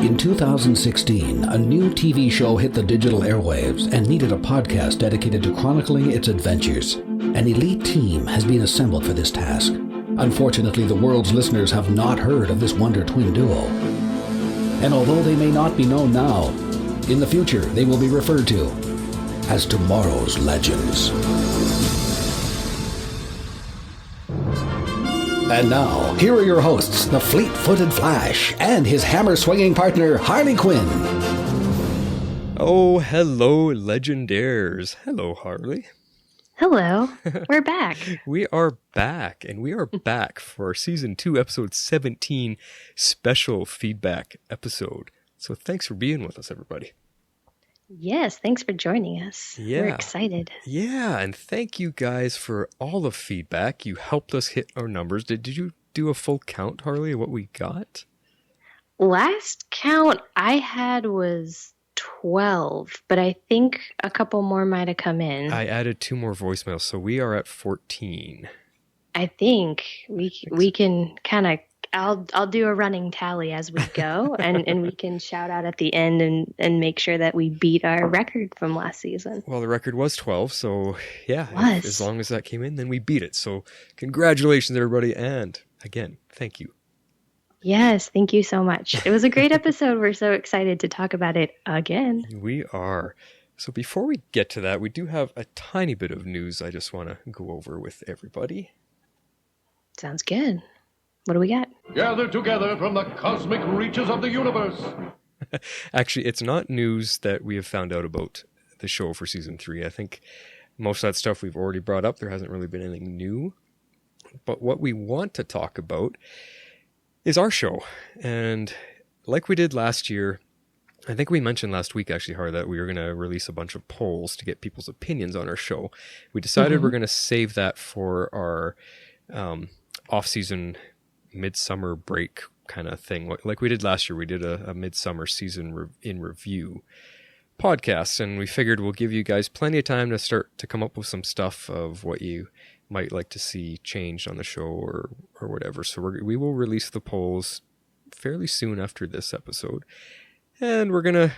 In 2016, a new TV show hit the digital airwaves and needed a podcast dedicated to chronicling its adventures. An elite team has been assembled for this task. Unfortunately, the world's listeners have not heard of this wonder twin duo. And although they may not be known now, in the future they will be referred to as tomorrow's legends. And now, here are your hosts, the fleet-footed Flash and his hammer-swinging partner, Harley Quinn. Oh, hello, Legendaires. Hello, Harley. Hello. We're back. We are back, and we are back for Season 2, Episode 17, special feedback episode. So thanks for being with us, everybody. Yes, thanks for joining us. Yeah. We're excited. Yeah, and thank you guys for all the feedback. You helped us hit our numbers. Did you do a full count, Harley, of what we got? Last count I had was 12, but I think a couple more might have come in. I added 2 more voicemails, so we are at 14. I think we can kind of, I'll do a running tally as we go, and we can shout out at the end and make sure that we beat our record from last season. Well, the record was 12, so yeah, as long as that came in, then we beat it. So congratulations, everybody, and again, thank you. Yes, thank you so much. It was a great episode. We're so excited to talk about it again. We are. So before we get to that, we do have a tiny bit of news I just want to go over with everybody. Sounds good. What do we got? Gathered together from the cosmic reaches of the universe. Actually, it's not news that we have found out about the show for Season 3. I think most of that stuff we've already brought up. There hasn't really been anything new. But what we want to talk about is our show. And like we did last year, I think we mentioned last week, actually, Har, that we were going to release a bunch of polls to get people's opinions on our show. We decided we're going to save that for our off-season midsummer break kind of thing. Like we did last year, we did a midsummer season in review podcast, and we figured we'll give you guys plenty of time to start to come up with some stuff of what you might like to see changed on the show or whatever. So we will release the polls fairly soon after this episode, and we'll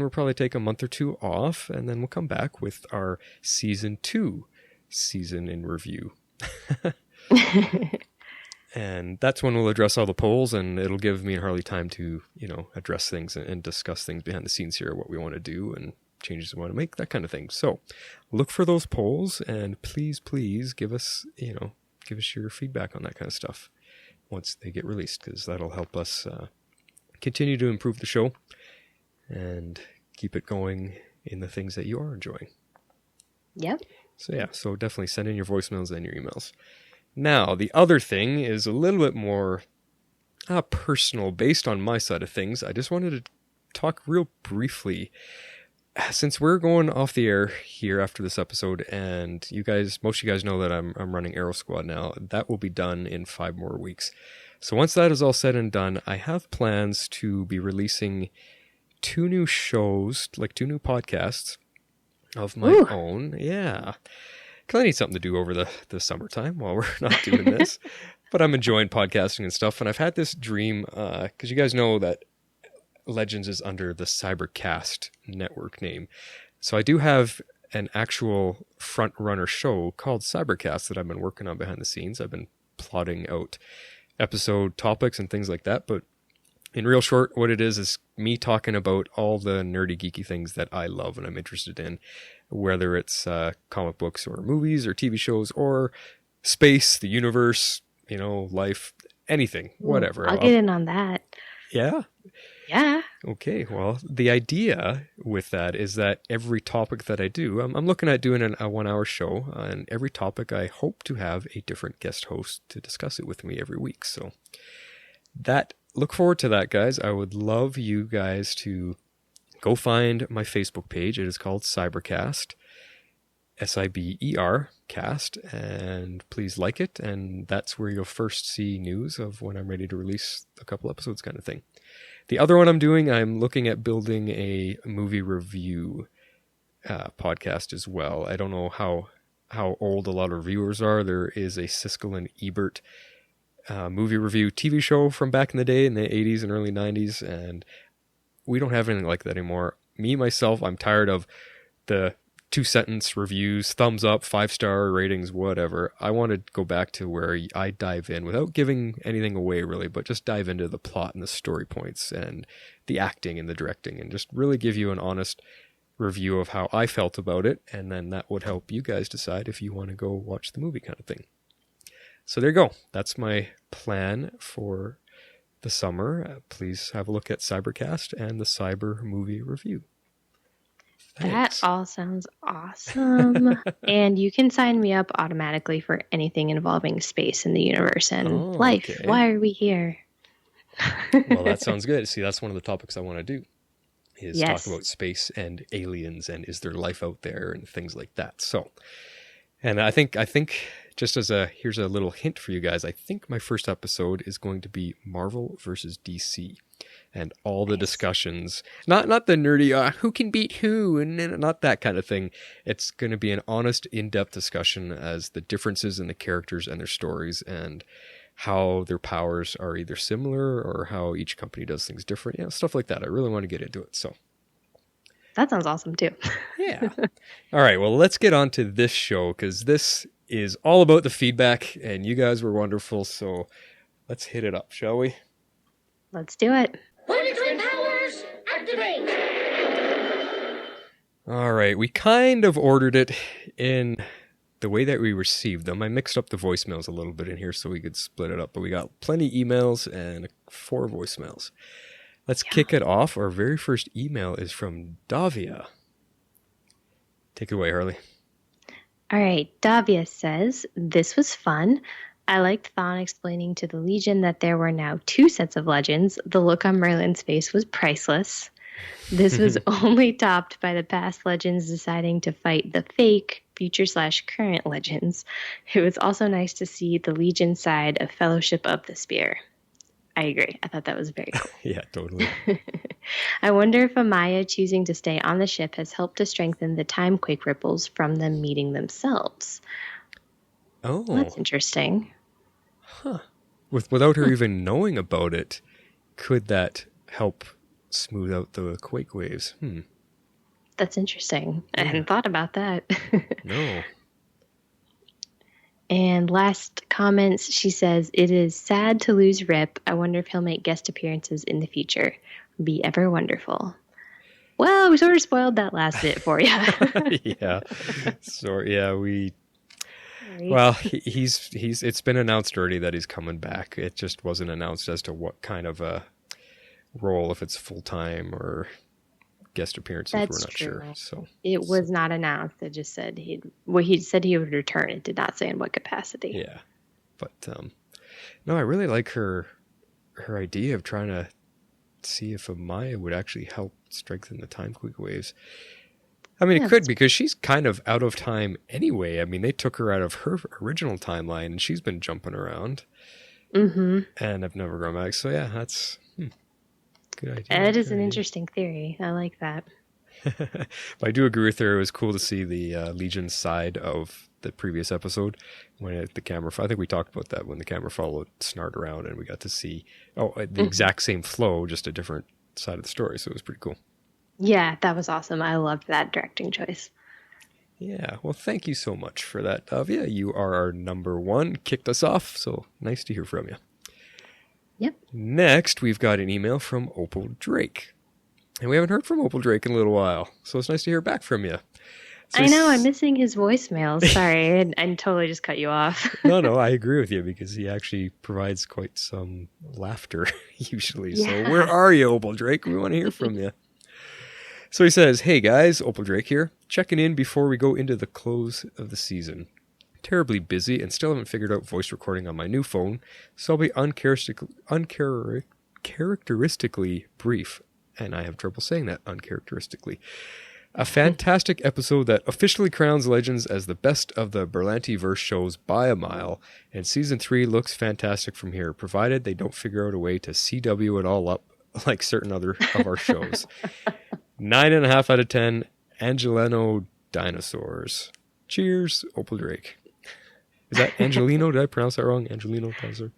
probably take a month or 2 off, and then we'll come back with our Season 2 season in review. And that's when we'll address all the polls, and it'll give me and Harley time to, address things and discuss things behind the scenes here, what we want to do and changes we want to make, that kind of thing. So look for those polls, and please give us your feedback on that kind of stuff once they get released, because that'll help us continue to improve the show and keep it going in the things that you are enjoying. Yep. So definitely send in your voicemails and your emails. Now, the other thing is a little bit more personal, based on my side of things. I just wanted to talk real briefly, since we're going off the air here after this episode, and most of you guys know that I'm running Aero Squad now. That will be done in 5 more weeks. So once that is all said and done, I have plans to be releasing 2 new shows, like 2 new podcasts of my own. Yeah. Because I need something to do over the summertime while we're not doing this. But I'm enjoying podcasting and stuff. And I've had this dream, because you guys know that Legends is under the Cybercast network name. So I do have an actual front-runner show called Cybercast that I've been working on behind the scenes. I've been plotting out episode topics and things like that. But in real short, what it is me talking about all the nerdy, geeky things that I love and I'm interested in. Whether it's comic books or movies or TV shows or space, the universe, life, anything, whatever. I'll get in on that. Yeah? Yeah. Okay, well, the idea with that is that every topic that I do, I'm looking at doing a 1-hour show, and every topic I hope to have a different guest host to discuss it with me every week. So look forward to that, guys. I would love you guys to go find my Facebook page. It is called Cybercast, SIBER cast, and please like it, and that's where you'll first see news of when I'm ready to release a couple episodes kind of thing. The other one I'm looking at building a movie review podcast as well. I don't know how old a lot of reviewers are. There is a Siskel and Ebert movie review TV show from back in the day in the 80s and early 90s, and we don't have anything like that anymore. Me, myself, I'm tired of the 2-sentence reviews, thumbs up, 5-star ratings, whatever. I want to go back to where I dive in without giving anything away really, but just dive into the plot and the story points and the acting and the directing, and just really give you an honest review of how I felt about it, and then that would help you guys decide if you want to go watch the movie kind of thing. So there you go. That's my plan for the summer. Please have a look at Cybercast and the Cyber Movie Review. Thanks. That all sounds awesome. And you can sign me up automatically for anything involving space in the universe and life. Okay. Why are we here? Well, that sounds good. See, that's one of the topics I want to do, is talk about space and aliens and is there life out there and things like that. So, and I think just as here's a little hint for you guys, I think my first episode is going to be Marvel versus DC. And all the discussions, not the nerdy, who can beat who, and not that kind of thing. It's going to be an honest, in-depth discussion as the differences in the characters and their stories and how their powers are either similar or how each company does things different. Stuff like that. I really want to get into it. So that sounds awesome too. Yeah. All right. Well, let's get on to this show, because this is all about the feedback, and you guys were wonderful. So let's hit it up, shall we? Let's do it. Twin powers, activate! All right, we kind of ordered it in the way that we received them. I mixed up the voicemails a little bit in here so we could split it up, but we got plenty emails and 4 voicemails. Let's kick it off. Our very first email is from Davia. Take it away, Harley. All right, Davia says, this was fun. I liked Thawne explaining to the Legion that there were now 2 sets of legends. The look on Merlin's face was priceless. This was only topped by the past legends deciding to fight the fake future/current legends. It was also nice to see the Legion side of Fellowship of the Spear. I agree. I thought that was very cool. Yeah, totally. I wonder if Amaya choosing to stay on the ship has helped to strengthen the time quake ripples from them meeting themselves. Oh. That's interesting. Huh. Without her even knowing about it, could that help smooth out the quake waves? That's interesting. I hadn't thought about that. No. And last comments, she says, it is sad to lose Rip. I wonder if he'll make guest appearances in the future. Be ever wonderful. Well, we sort of spoiled that last bit for you. Yeah. So, yeah, well, he's it's been announced already that he's coming back. It just wasn't announced as to what kind of a role, if it's full-time or guest appearances. We're not sure. So it was not announced. It just said he said he would return. It did not say in what capacity. Yeah. But no, I really like her idea of trying to see if Amaya would actually help strengthen the time quake waves. I mean, it could, because she's kind of out of time anyway. I mean, they took her out of her original timeline, and she's been jumping around. Mm-hmm. And I've never gone back. So, yeah, that's good idea. That is an interesting theory. I like that. But I do agree with her. It was cool to see the Legion side of the previous episode when the camera. I think we talked about that when the camera followed Snart around, and we got to see the exact same flow, just a different side of the story. So it was pretty cool. Yeah, that was awesome. I loved that directing choice. Yeah, well, thank you so much for that, Davia. You are our number 1. Kicked us off, so nice to hear from you. Yep. Next, we've got an email from Opal Drake. And we haven't heard from Opal Drake in a little while, so it's nice to hear back from you. So I know, I'm missing his voicemails. Sorry, I totally just cut you off. No, I agree with you, because he actually provides quite some laughter, usually. Yeah. So where are you, Opal Drake? We want to hear from you. So he says, hey guys, Opal Drake here, checking in before we go into the close of the season. Terribly busy and still haven't figured out voice recording on my new phone, so I'll be uncharacteristically brief, and I have trouble saying that, uncharacteristically. A fantastic episode that officially crowns Legends as the best of the Berlanti-verse shows by a mile, and Season 3 looks fantastic from here, provided they don't figure out a way to CW it all up like certain other of our shows. 9.5 out of 10, Angelino Dinosaurs. Cheers, Opal Drake. Is that Angelino? Did I pronounce that wrong? Angelino Dinosaur?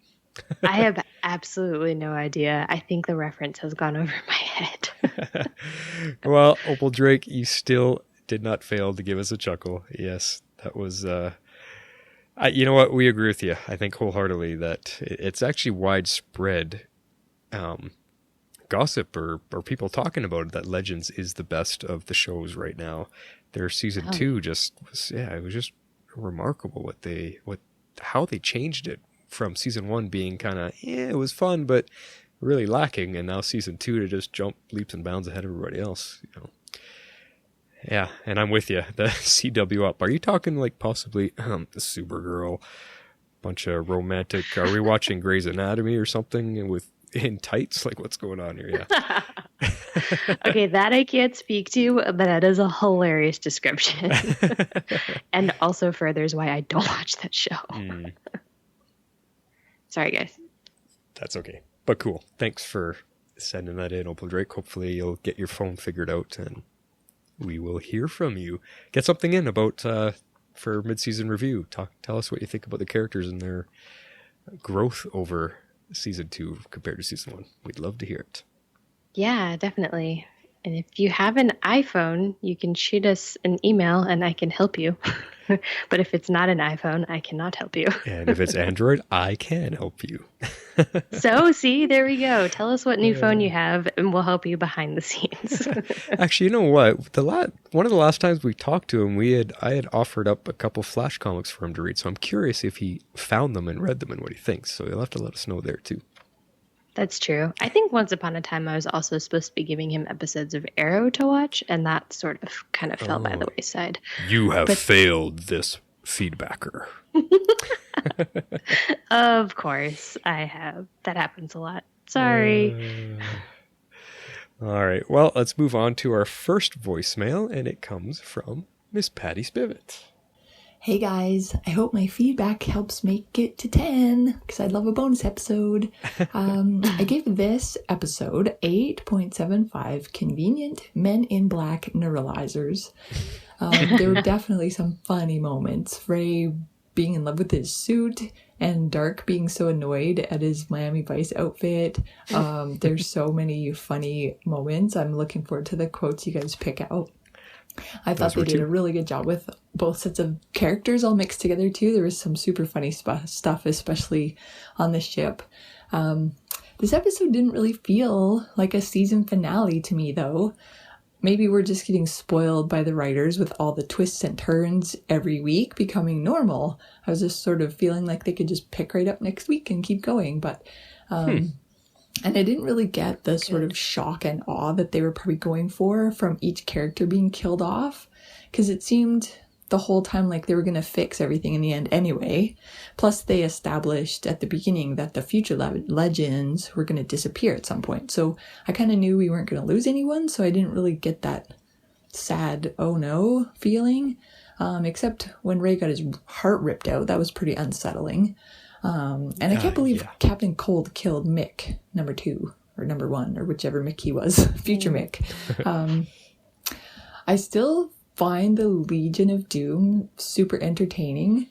I have absolutely no idea. I think the reference has gone over my head. Well, Opal Drake, you still did not fail to give us a chuckle. Yes, that was... you know what? We agree with you. I think wholeheartedly that it's actually widespread gossip or people talking about it that Legends is the best of the shows right now. Their season 2 just was, it was just remarkable how they changed it from season 1 being kind of, it was fun, but really lacking. And now season 2 to just jump leaps and bounds ahead of everybody else, you know. Yeah, and I'm with you. The CW up. Are you talking like possibly Supergirl, bunch of romantic? Are we watching Grey's Anatomy or something in tights? Like what's going on here? Yeah. Okay, that I can't speak to, but that is a hilarious description, and also furthers why I don't watch that show. Sorry, guys. That's okay, but cool. Thanks for sending that in, Opal Drake. Hopefully, you'll get your phone figured out and we will hear from you. Get something in about for mid-season review. Tell us what you think about the characters and their growth over season 2 compared to season 1. We'd love to hear it. Yeah, definitely. And if you have an iPhone, you can shoot us an email and I can help you. But if it's not an iPhone, I cannot help you. And if it's Android, I can help you. So, see, there we go. Tell us what new phone you have and we'll help you behind the scenes. Actually, you know what? One of the last times we talked to him, I had offered up a couple Flash comics for him to read. So I'm curious if he found them and read them and what he thinks. So you'll have to let us know there too. That's true. I think once upon a time I was also supposed to be giving him episodes of Arrow to watch, and that sort of kind of fell by the wayside. You have failed this feedbacker. Of course, I have. That happens a lot. Sorry. All right. Well, let's move on to our first voicemail, and it comes from Miss Patty Spivot. Hey guys, I hope my feedback helps make it to 10, because I'd love a bonus episode. I gave this episode 8.75 convenient Men in Black neuralizers. There were definitely some funny moments. Ray being in love with his suit, and Dark being so annoyed at his Miami Vice outfit. There's so many funny moments. I'm looking forward to the quotes you guys pick out. I thought they did a really good job with both sets of characters all mixed together too. There was some super funny stuff, especially on the ship. This episode didn't really feel like a season finale to me though. Maybe we're just getting spoiled by the writers with all the twists and turns every week becoming normal. I was just sort of feeling like they could just pick right up next week and keep going. But and I didn't really get the sort of shock and awe that they were probably going for from each character being killed off, because it seemed the whole time like they were going to fix everything in the end anyway. Plus, they established at the beginning that the future legends were going to disappear at some point. So I kind of knew we weren't going to lose anyone, so I didn't really get that sad, oh no feeling, except when Ray got his heart ripped out. That was pretty unsettling. And I can't believe Captain Cold killed Mick, number 2, or number 1, or whichever Mick he was, future Mick. I still find the Legion of Doom super entertaining,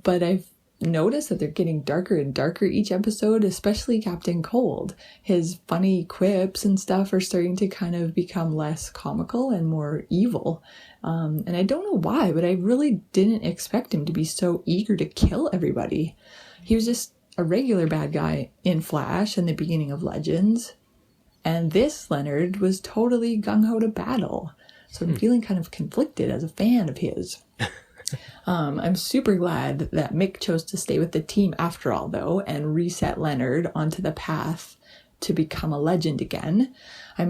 but I've noticed that they're getting darker and darker each episode, especially Captain Cold. His funny quips and stuff are starting to kind of become less comical and more evil. And I don't know why, but I really didn't expect him to be so eager to kill everybody. He was just a regular bad guy in Flash and the beginning of Legends. And this Leonard was totally gung-ho to battle. So I'm feeling kind of conflicted as a fan of his. I'm super glad that Mick chose to stay with the team after all, though, and reset Leonard onto the path to become a legend again. I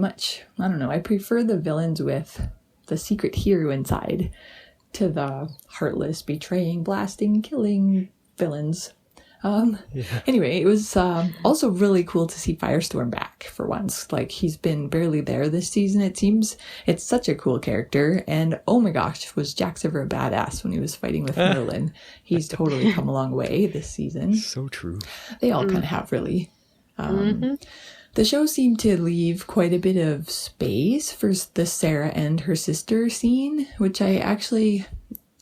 prefer the villains with the secret hero inside to the heartless, betraying, blasting, killing villains. Anyway, it was also really cool to see Firestorm back for once. Like, he's been barely there this season, it seems. It's such a cool character. And oh my gosh, was Jax ever a badass when he was fighting with Merlin. He's totally come a long way this season. So true. They all kind of have, really. The show seemed to leave quite a bit of space for the Sarah and her sister scene, which I actually,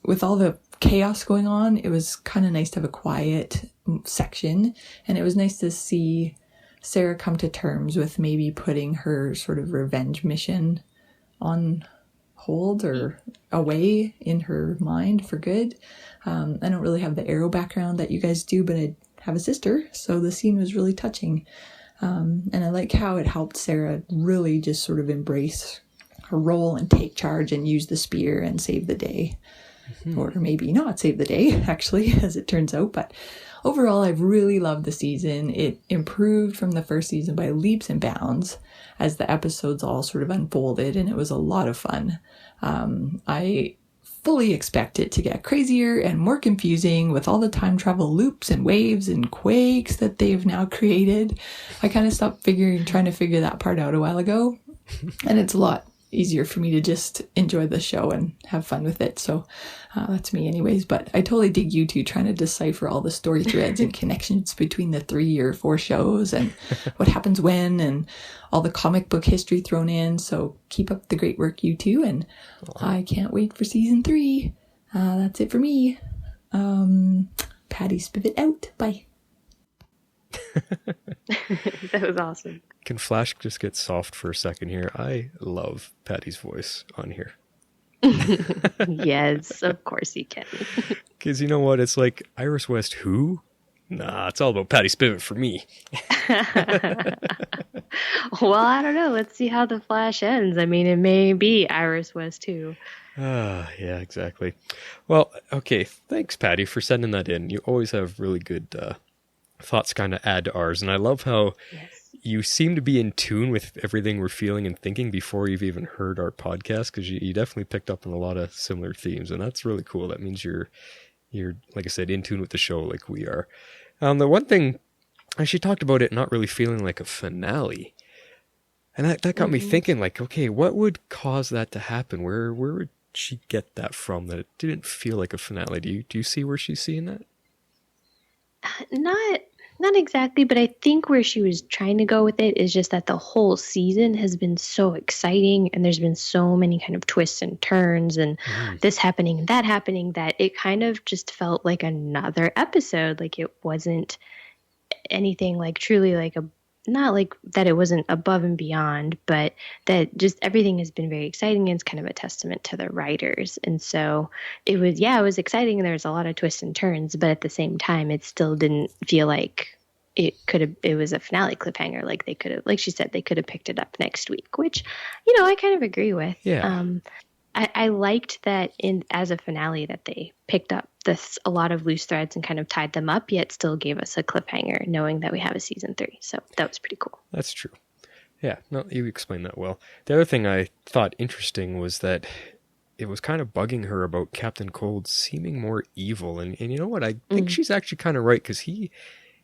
with all the chaos going on, it was kind of nice to have a quiet section. And it was nice to see Sarah come to terms with maybe putting her sort of revenge mission on hold or away in her mind for good. I don't really have the Arrow background that you guys do, but I have a sister, so the scene was really touching. And I like how it helped Sarah really just sort of embrace her role and take charge and use the spear and save the day. Or maybe not save the day, actually, as it turns out. But overall, I've really loved the season. It improved from the first season by leaps and bounds as the episodes all sort of unfolded, and it was a lot of fun. I fully expect it to get crazier and more confusing with all the time travel loops and waves and quakes that they've now created. I kind of stopped trying to figure that part out a while ago, and it's a lot easier for me to just enjoy the show and have fun with it. So that's me anyways, but I totally dig you two trying to decipher all the story threads and connections between the 3 or 4 shows and what happens when and all the comic book history thrown in. So keep up the great work, you two, and I can't wait for season 3. That's it for me. Patty Spivot out. Bye. That was awesome. Can Flash just get soft for a second here? I love Patty's voice on here. Yes, of course you can. Because you know what? It's like, Iris West who? Nah, it's all about Patty Spivot for me. Well, I don't know. Let's see how the Flash ends. I mean, it may be Iris West too. Yeah, exactly. Well, okay. Thanks, Patty, for sending that in. You always have really good thoughts kind of add to ours. And I love how you seem to be in tune with everything we're feeling and thinking before you've even heard our podcast, because you definitely picked up on a lot of similar themes, and that's really cool. That means you're like I said, in tune with the show like we are. The one thing, she talked about it not really feeling like a finale, and that got me thinking, like, okay, what would cause that to happen? Where would she get that from, that it didn't feel like a finale? Do you see where she's seeing that? Not exactly, but I think where she was trying to go with it is just that the whole season has been so exciting, and there's been so many kind of twists and turns and this happening and that happening, that it kind of just felt like another episode. Like it wasn't anything like truly like not like that it wasn't above and beyond, but that just everything has been very exciting, and it's kind of a testament to the writers. And so it was exciting, and there's a lot of twists and turns, but at the same time, it still didn't feel like it was a finale cliffhanger. Like they could have, like she said, they could have picked it up next week, which, I kind of agree with. Yeah. I liked that as a finale that they picked up a lot of loose threads and kind of tied them up, yet still gave us a cliffhanger, knowing that we have a season 3. So that was pretty cool. That's true. Yeah, no, you explained that well. The other thing I thought interesting was that it was kind of bugging her about Captain Cold seeming more evil. And you know what? I think she's actually kind of right, because he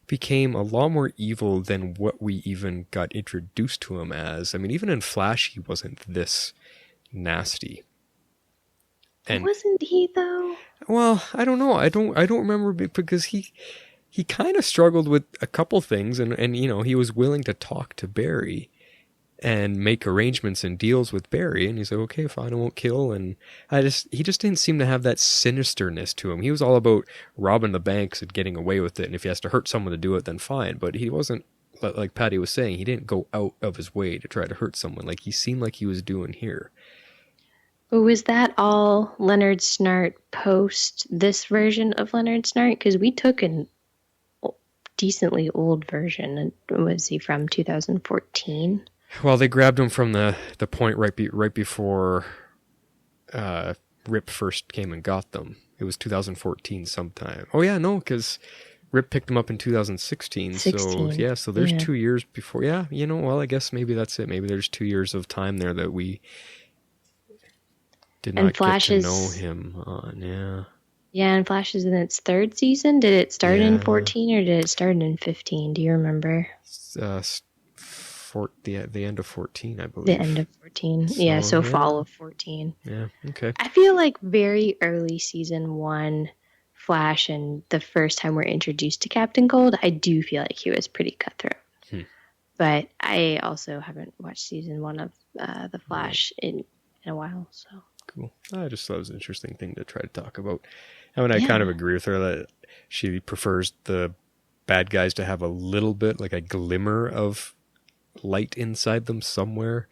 became a lot more evil than what we even got introduced to him as. I mean, even in Flash, he wasn't this nasty. And, wasn't he though? Well, I don't know. I don't remember, because he kind of struggled with a couple things, and he was willing to talk to Barry and make arrangements and deals with Barry, and he's like, okay, fine, I won't kill. And he just didn't seem to have that sinisterness to him. He was all about robbing the banks and getting away with it, and if he has to hurt someone to do it, then fine. But he wasn't, like Patty was saying, he didn't go out of his way to try to hurt someone like he seemed like he was doing here. Was that all Leonard Snart post this version of Leonard Snart? Because we took a decently old version. Was he from 2014? Well, they grabbed him from the point right before Rip first came and got them. It was 2014 sometime. Oh yeah, no, because Rip picked him up in 2016. So there's 2 years before. Yeah, well, I guess maybe that's it. Maybe there's 2 years of time there that we did not get to know him on. Yeah. Yeah, and Flash is in its 3rd season. Did it start in 14 or did it start in 15? Do you remember? The end of 14, I believe. The end of 14. So fall of 14. Yeah, okay. I feel like very early season 1 Flash, and the first time we're introduced to Captain Cold, I do feel like he was pretty cutthroat. But I also haven't watched season 1 of The Flash in a while, so. Cool. I just thought it was an interesting thing to try to talk about. I mean, I kind of agree with her that she prefers the bad guys to have a little bit, like a glimmer of light inside them somewhere.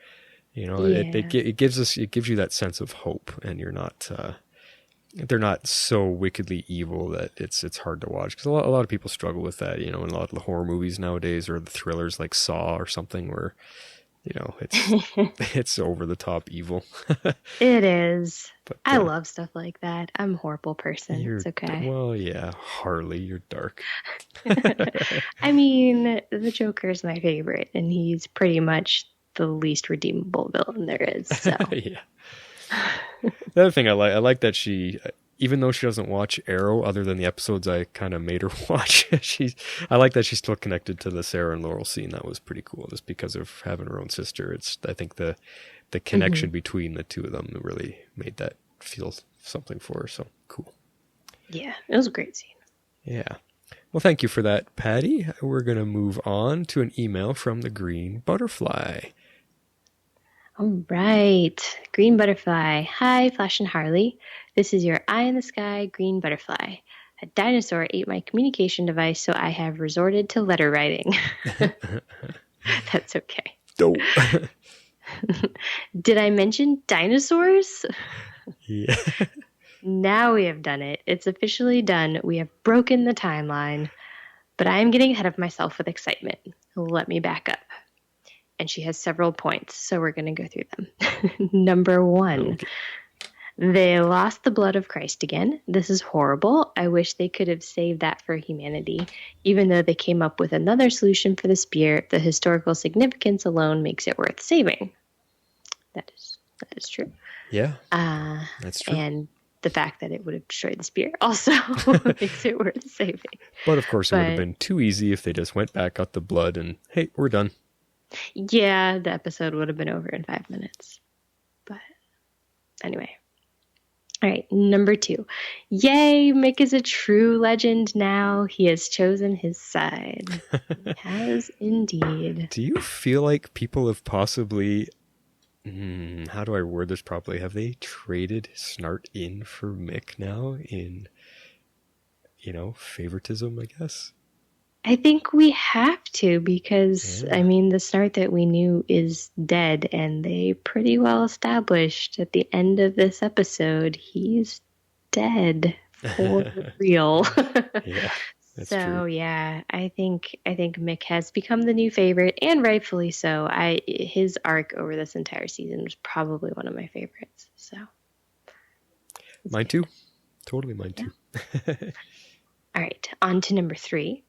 You know, it gives you that sense of hope, and you're not, they're not so wickedly evil that it's hard to watch. Because a lot of people struggle with that, you know, in a lot of the horror movies nowadays, or the thrillers like Saw or something, where, you know, it's over the top evil. It is. But, I love stuff like that. I'm a horrible person. It's okay. Well, yeah, Harley, you're dark. I mean, the Joker's my favorite, and he's pretty much the least redeemable villain there is. So. Yeah. The other thing I like that she, even though she doesn't watch Arrow, other than the episodes I kind of made her watch, I like that she's still connected to the Sarah and Laurel scene. That was pretty cool, just because of having her own sister. I think the connection between the two of them really made that feel something for her. So cool. Yeah, it was a great scene. Yeah. Well, thank you for that, Patty. We're going to move on to an email from the Green Butterfly. All right. Green Butterfly. Hi, Flash and Harley. This is your eye in the sky, Green Butterfly. A dinosaur ate my communication device, so I have resorted to letter writing. That's okay. Dope. Did I mention dinosaurs? Yeah. Now we have done it. It's officially done. We have broken the timeline. But I am getting ahead of myself with excitement. Let me back up. And she has several points, so we're going to go through them. Number 1. Okay. They lost the blood of Christ again. This is horrible. I wish they could have saved that for humanity. Even though they came up with another solution for the spear, the historical significance alone makes it worth saving. That is true. Yeah, that's true. And the fact that it would have destroyed the spear also makes it worth saving. But of course, it would have been too easy if they just went back, got the blood, and hey, we're done. Yeah, the episode would have been over in 5 minutes. But anyway. All right, number 2. Yay, Mick is a true legend now. He has chosen his side. He has indeed. Do you feel like people have possibly... how do I word this properly? Have they traded Snart in for Mick now in, favoritism, I guess? I think we have to because, I mean, the Snart that we knew is dead, and they pretty well established at the end of this episode he's dead for real. Yeah, that's so true. Yeah, I think Mick has become the new favorite, and rightfully so. His arc over this entire season was probably one of my favorites. So mine too. Totally mine too. All right, on to number 3.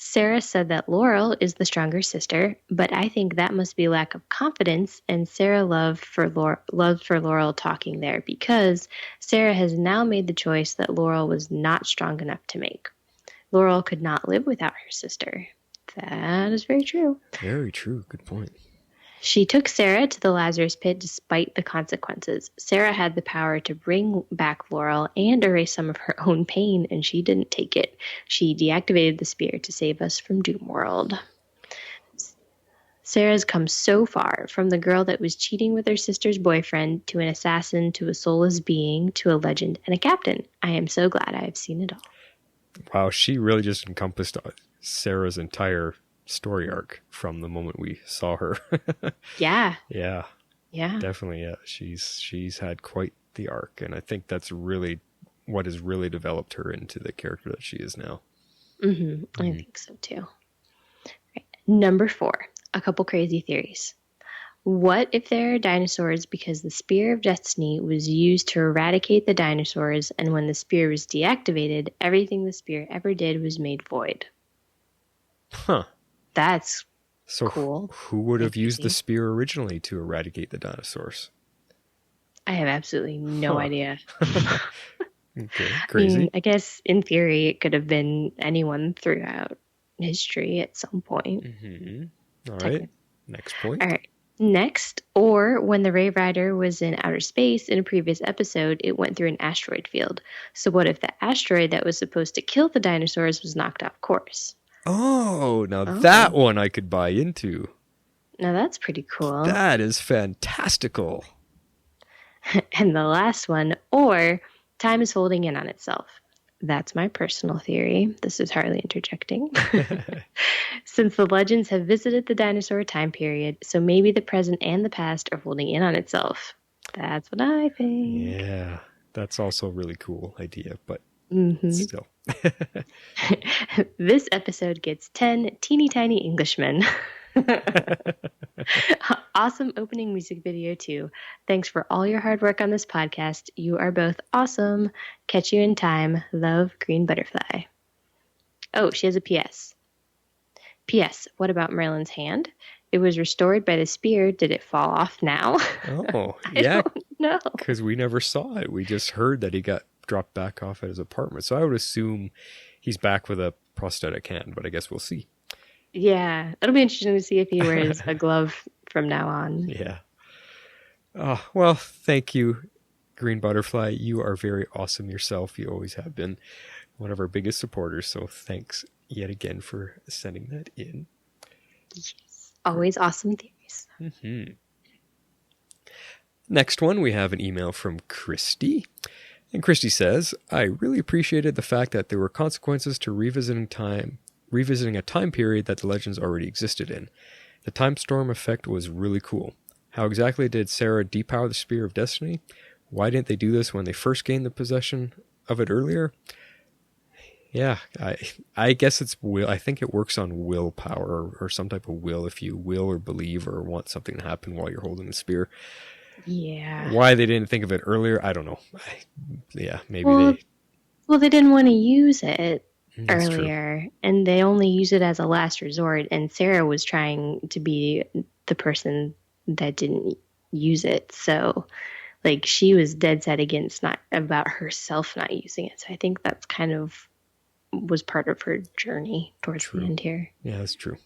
Sarah said that Laurel is the stronger sister, but I think that must be lack of confidence and Sarah love for Laurel talking there, because Sarah has now made the choice that Laurel was not strong enough to make. Laurel could not live without her sister. That is very true. Very true. Good point. She took Sarah to the Lazarus pit despite the consequences. Sarah had the power to bring back Laurel and erase some of her own pain, and she didn't take it. She deactivated the spear to save us from Doomworld. Sarah's come so far, from the girl that was cheating with her sister's boyfriend to an assassin to a soulless being to a legend and a captain. I am so glad I have seen it all. Wow, she really just encompassed Sarah's entire story arc from the moment we saw her. Yeah. Yeah. Yeah. Definitely. Yeah. She's had quite the arc, and I think that's really what has really developed her into the character that she is now. Mm-hmm. I think so too. Right. Number 4, a couple crazy theories. What if there are dinosaurs because the Spear of Destiny was used to eradicate the dinosaurs, and when the spear was deactivated, everything the spear ever did was made void? Huh. That's so cool. Who would have used the spear originally to eradicate the dinosaurs? I have absolutely no idea. Okay, crazy. I guess in theory it could have been anyone throughout history at some point. Mm-hmm. All right. Next point. All right. Next, or when the Ray Rider was in outer space in a previous episode, it went through an asteroid field. So what if the asteroid that was supposed to kill the dinosaurs was knocked off course? Oh, now that one I could buy into. Now that's pretty cool. That is fantastical. And the last one, or time is holding in on itself. That's my personal theory. This is Harley interjecting. Since the legends have visited the dinosaur time period, so maybe the present and the past are holding in on itself. That's what I think. Yeah, that's also a really cool idea, but still. This episode gets 10 teeny tiny Englishmen. Awesome opening music video too. Thanks for all your hard work on this podcast. You are both awesome. Catch you in time. Love, Green Butterfly. Oh, she has a PS. PS, what about Merlin's hand? It was restored by the spear. Did it fall off now? Oh, I yeah. don't know. Because we never saw it. We just heard that he got dropped back off at his apartment. So I would assume he's back with a prosthetic hand, but I guess we'll see. Yeah, it'll be interesting to see if he wears a glove from now on. Yeah. Oh, well, thank you, Green Butterfly. You are very awesome yourself. You always have been one of our biggest supporters. So thanks yet again for sending that in. Yes, always awesome theories. Mm-hmm. Next one, we have an email from Christy. And Christy says, I really appreciated the fact that there were consequences to revisiting a time period that the legends already existed in. The time storm effect was really cool. How exactly did Sarah depower the Spear of Destiny? Why didn't they do this when they first gained the possession of it earlier? Yeah, I guess it's will. I think it works on willpower or some type of will. If you will or believe or want something to happen while you're holding the spear. Yeah. Why they didn't think of it earlier, I don't know. Maybe Well, they didn't want to use it That's earlier, and they only use it as a last resort. And Sarah was trying to be the person that didn't use it, so like she was dead set against not about herself not using it. So I think that's kind of was part of her journey towards the end here. Yeah, that's true.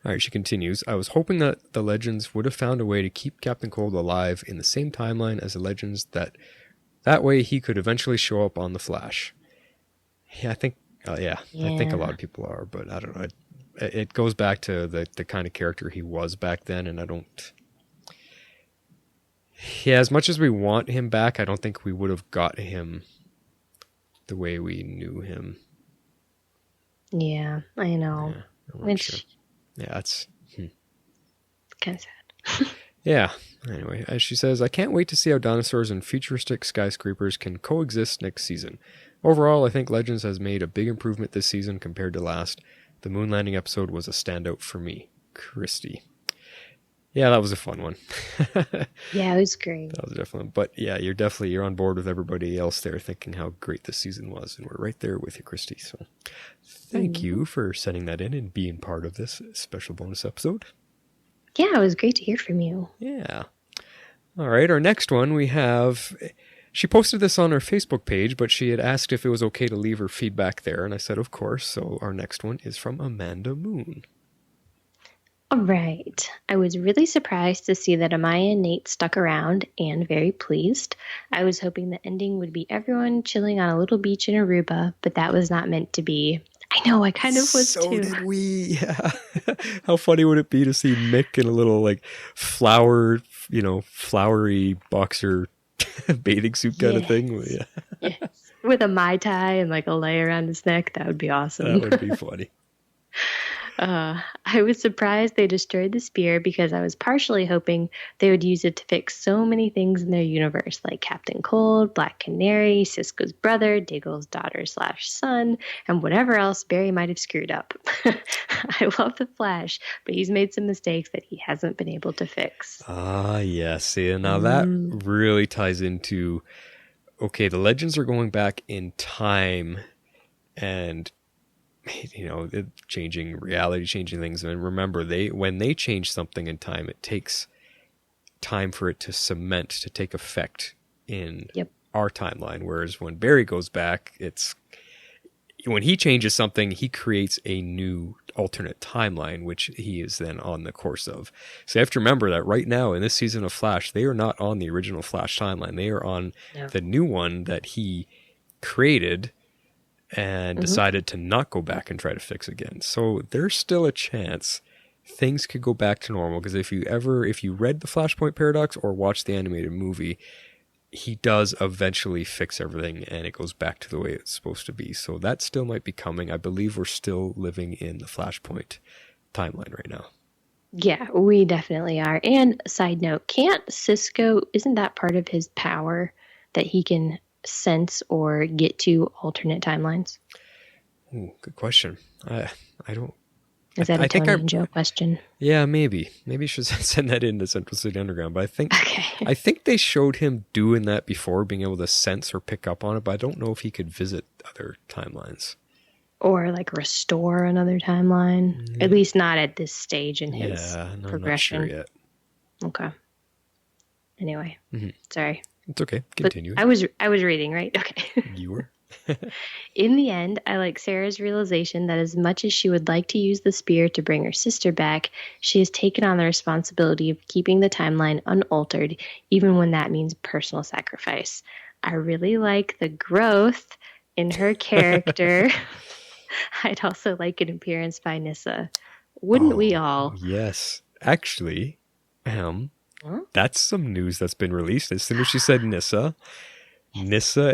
All right, she continues. I was hoping that the Legends would have found a way to keep Captain Cold alive in the same timeline as the Legends, that way he could eventually show up on The Flash. Yeah, I think a lot of people are, but I don't know. It goes back to the kind of character he was back then, and I don't... Yeah, as much as we want him back, I don't think we would have got him the way we knew him. Yeah, I know. Yeah, sure. Yeah, that's... kind of sad. Yeah. Anyway, as she says, I can't wait to see how dinosaurs and futuristic skyscrapers can coexist next season. Overall, I think Legends has made a big improvement this season compared to last. The moon landing episode was a standout for me. Christy. Yeah, that was a fun one. Yeah, it was great. That was definitely. But yeah, you're on board with everybody else there thinking how great this season was. And we're right there with you, Christy. So thank you for sending that in and being part of this special bonus episode. Yeah, it was great to hear from you. Yeah. All right, our next one we have... She posted this on her Facebook page, but she had asked if it was okay to leave her feedback there, and I said, of course. So our next one is from Amanda Moon. All right. I was really surprised to see that Amaya and Nate stuck around and very pleased. I was hoping the ending would be everyone chilling on a little beach in Aruba, but that was not meant to be. I know, I kind of was so too. So did we, yeah. How funny would it be to see Mick in a little, like, flowery boxer bathing suit kind of thing? Yeah. Yes. With a Mai Tai and, like, a lei around his neck. That would be awesome. That would be funny. I was surprised they destroyed the spear because I was partially hoping they would use it to fix so many things in their universe, like Captain Cold, Black Canary, Cisco's brother, Diggle's daughter/son, and whatever else Barry might have screwed up. I love the Flash, but he's made some mistakes that he hasn't been able to fix. Ah, yes. See, now that really ties into, okay, the Legends are going back in time and changing reality, changing things. And remember, when they change something in time, it takes time for it to cement, to take effect in our timeline. Whereas when Barry goes back, when he changes something, he creates a new alternate timeline, which he is then on the course of. So you have to remember that right now in this season of Flash, they are not on the original Flash timeline. They are on the new one that he created and decided to not go back and try to fix again. So there's still a chance things could go back to normal, because if you read the Flashpoint Paradox or watched the animated movie, he does eventually fix everything and it goes back to the way it's supposed to be. So that still might be coming. I believe we're still living in the Flashpoint timeline right now. Yeah, we definitely are. And side note, can't Cisco, isn't that part of his power that he can sense or get to alternate timelines? Ooh, good question. I don't. Is that a Tony and Joe question? Yeah, maybe. Maybe you should send that into Central City Underground. But Okay. I think they showed him doing that before, being able to sense or pick up on it. But I don't know if he could visit other timelines. Or like restore another timeline. At least not at this stage in his progression. I'm not sure yet. Okay. Anyway, sorry. It's okay. Continue. But I was reading, right? Okay. You were? In the end, I like Sarah's realization that as much as she would like to use the spear to bring her sister back, she has taken on the responsibility of keeping the timeline unaltered, even when that means personal sacrifice. I really like the growth in her character. I'd also like an appearance by Nyssa. Wouldn't we all? Yes. Actually, that's some news that's been released. As soon as she said Nyssa,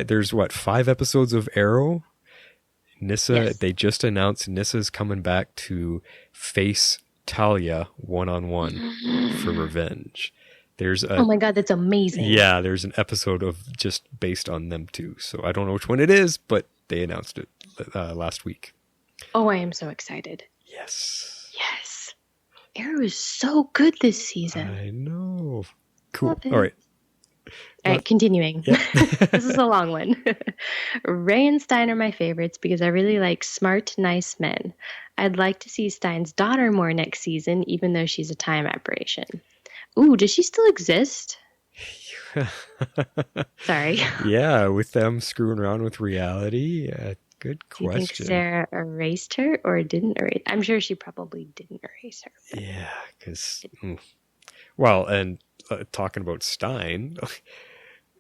there's 5 episodes of Arrow? Nyssa, they just announced Nyssa's coming back to face Talia one-on-one for revenge. Oh my God, that's amazing. Yeah, there's an episode of just based on them two. So I don't know which one it is, but they announced it last week. Oh, I am so excited. Yes. Yes. Arrow is so good this season. I know. Cool. All right. All right, continuing. Yep. This is a long one. Ray and Stein are my favorites because I really like smart, nice men. I'd like to see Stein's daughter more next season, even though she's a time aberration. Ooh, does she still exist? Sorry. Yeah, with them screwing around with reality. Good question. Do you think Sarah erased her or didn't erase? I'm sure she probably didn't erase her. Yeah, because... Well, and talking about Stein...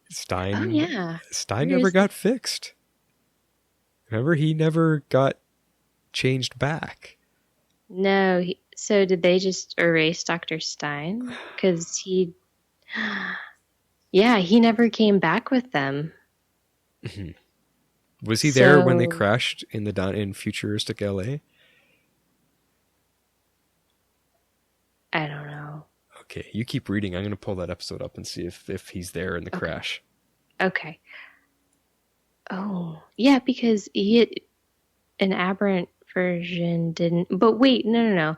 Stein never got fixed. Remember, he never got changed back. No, so did they just erase Dr. Stein? Because he never came back with them. Was he there when they crashed in futuristic LA? I don't know. Okay, you keep reading. I'm going to pull that episode up and see if he's there in the crash. Okay. Oh, yeah, because an aberrant version didn't. But wait, no.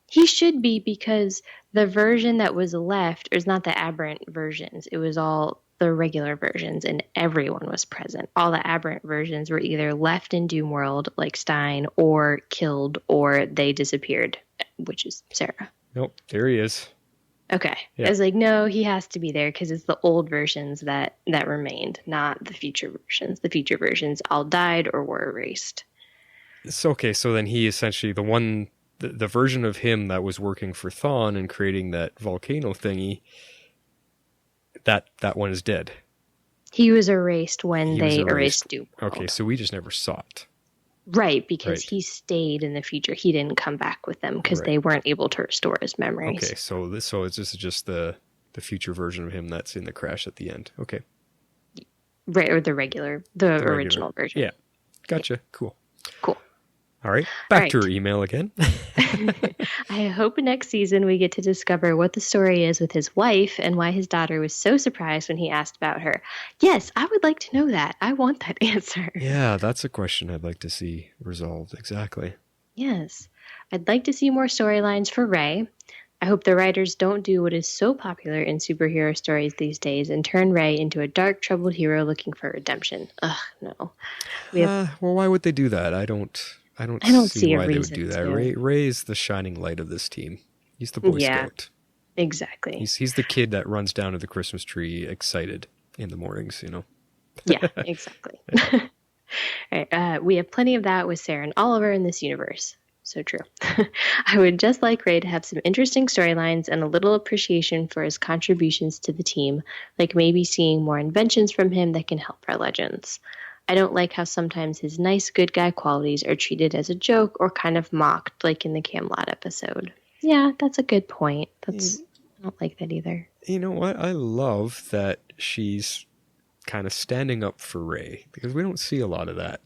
He should be, because the version that was left is not the aberrant versions. It was all the regular versions, and everyone was present. All the aberrant versions were either left in Doomworld, like Stein, or killed, or they disappeared, which is Sarah. Nope, there he is. Okay. Yeah. I was like, no, he has to be there because it's the old versions that remained, not the future versions. The future versions all died or were erased. So, okay, so then he essentially, the version of him that was working for Thawne and creating that volcano thingy, that one is dead. He was erased when they erased Doom. Okay, so we just never saw it. Right, because he stayed in the future. He didn't come back with them because they weren't able to restore his memories. Okay, so it's just the future version of him that's in the crash at the end. Okay. Right, or the original version. Yeah, gotcha. Cool. All right, back to her email again. I hope next season we get to discover what the story is with his wife and why his daughter was so surprised when he asked about her. Yes, I would like to know that. I want that answer. Yeah, that's a question I'd like to see resolved. Exactly. Yes. I'd like to see more storylines for Ray. I hope the writers don't do what is so popular in superhero stories these days and turn Ray into a dark, troubled hero looking for redemption. Ugh, no. Well, why would they do that? I don't see why they would do that. Ray is the shining light of this team. He's the Boy Scout. Exactly. He's the kid that runs down to the Christmas tree excited in the mornings, Yeah, exactly. All right, we have plenty of that with Sarah and Oliver in this universe. So true. I would just like Ray to have some interesting storylines and a little appreciation for his contributions to the team, like maybe seeing more inventions from him that can help our legends. I don't like how sometimes his nice good guy qualities are treated as a joke or kind of mocked, like in the Camelot episode. Yeah, that's a good point. don't like that either. You know what? I love that she's kind of standing up for Ray, because we don't see a lot of that.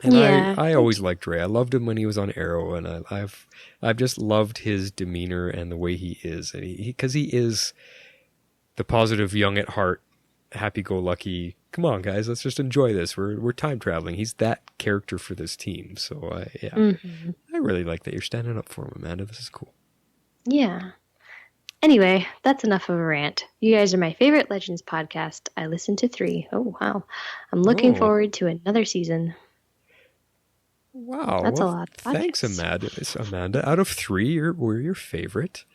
And Yeah. I always liked Ray. I loved him when he was on Arrow, and I've just loved his demeanor and the way he is, and because he is the positive, young at heart, happy-go-lucky. Come on, guys, let's just enjoy this. We're time traveling. He's that character for this team. So I really like that you're standing up for him, Amanda. This is cool. Yeah. Anyway, that's enough of a rant. You guys are my favorite Legends podcast. I listened to 3. Oh, wow. I'm looking forward to another season. Wow. That's a lot. Thanks, Amanda. Out of 3, we're your favorite.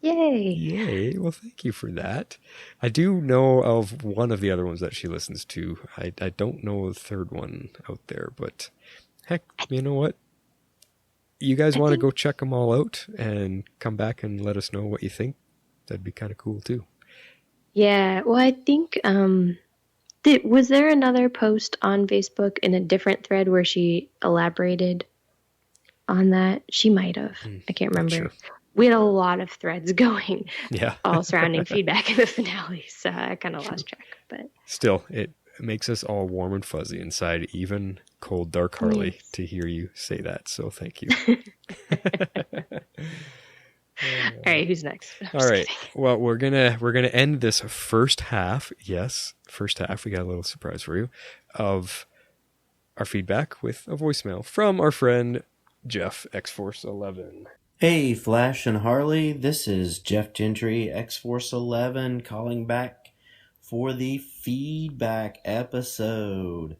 Yay. Yay. Well, thank you for that. I do know of one of the other ones that she listens to. I don't know the third one out there, but heck, you know what? You guys want to go check them all out and come back and let us know what you think? That'd be kind of cool too. Yeah, well, I think, was there another post on Facebook in a different thread where she elaborated on that? She might have. I can't remember. Sure. We had a lot of threads going, yeah, all surrounding feedback in the finale, so I kind of lost track. But still, it makes us all warm and fuzzy inside, even cold, dark Harley, to hear you say that. So thank you. All right, who's next? All right. Well, we're gonna end this first half. Yes, first half. We got a little surprise for you of our feedback with a voicemail from our friend Jeff X-Force11. Hey, Flash and Harley, this is Jeff Gentry, X-Force11, calling back for the feedback episode.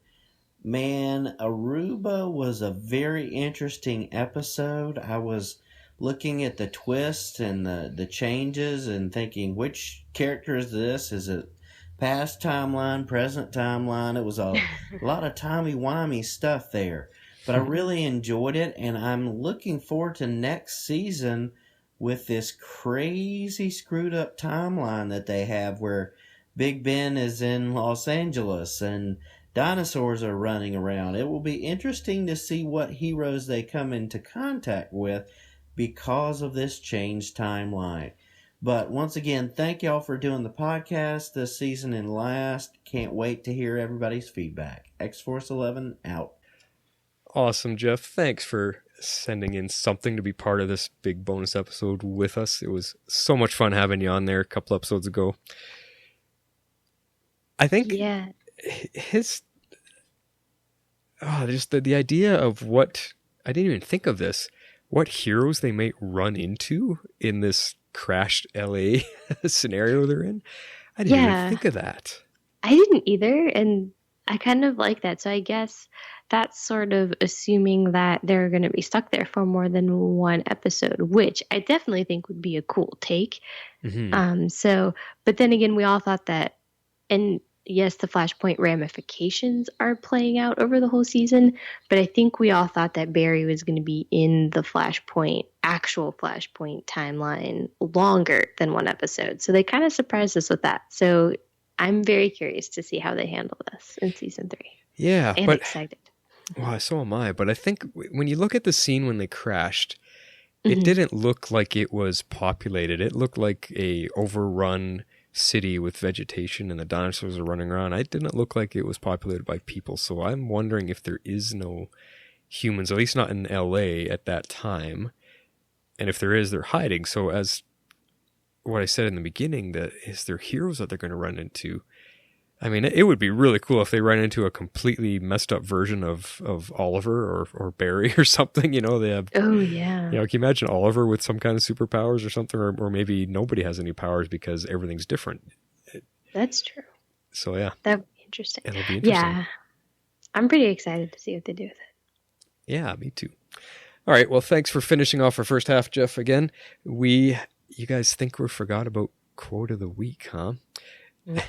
Man, Aruba was a very interesting episode. I was looking at the twists and the changes and thinking, which character is this? Is it past timeline, present timeline? It was a lot of timey-wimey stuff there. But I really enjoyed it, and I'm looking forward to next season with this crazy screwed up timeline that they have where Big Ben is in Los Angeles and dinosaurs are running around. It will be interesting to see what heroes they come into contact with because of this changed timeline. But once again, thank y'all for doing the podcast this season and last. Can't wait to hear everybody's feedback. X-Force11 out. Awesome, Jeff. Thanks for sending in something to be part of this big bonus episode with us. It was so much fun having you on there a couple episodes ago. I think just the idea of what, I didn't even think of this, what heroes they might run into in this crashed LA scenario they're in. I didn't even think of that. I didn't either, and I kind of like that. So I guess that's sort of assuming that they're going to be stuck there for more than one episode, which I definitely think would be a cool take. But then again, we all thought that, and yes, the Flashpoint ramifications are playing out over the whole season, but I think we all thought that Barry was going to be in the actual Flashpoint timeline longer than one episode. So they kind of surprised us with that. So I'm very curious to see how they handle this in season 3. Yeah, and excited. Well, so am I. But I think when you look at the scene when they crashed, it didn't look like it was populated. It looked like a overrun city with vegetation and the dinosaurs are running around. It didn't look like it was populated by people. So I'm wondering if there is no humans, at least not in LA at that time. And if there is, they're hiding. So as what I said in the beginning, that is there heroes that they're going to run into. I mean, it would be really cool if they ran into a completely messed up version of Oliver or Barry or something. You know, they have. Oh yeah. You know, can you imagine Oliver with some kind of superpowers or something, or maybe nobody has any powers because everything's different. That's true. So yeah, that would be interesting. It'll be interesting. Yeah, I'm pretty excited to see what they do with it. Yeah, me too. All right, well, thanks for finishing off our first half, Jeff. Again, you guys think we forgot about quote of the week, huh?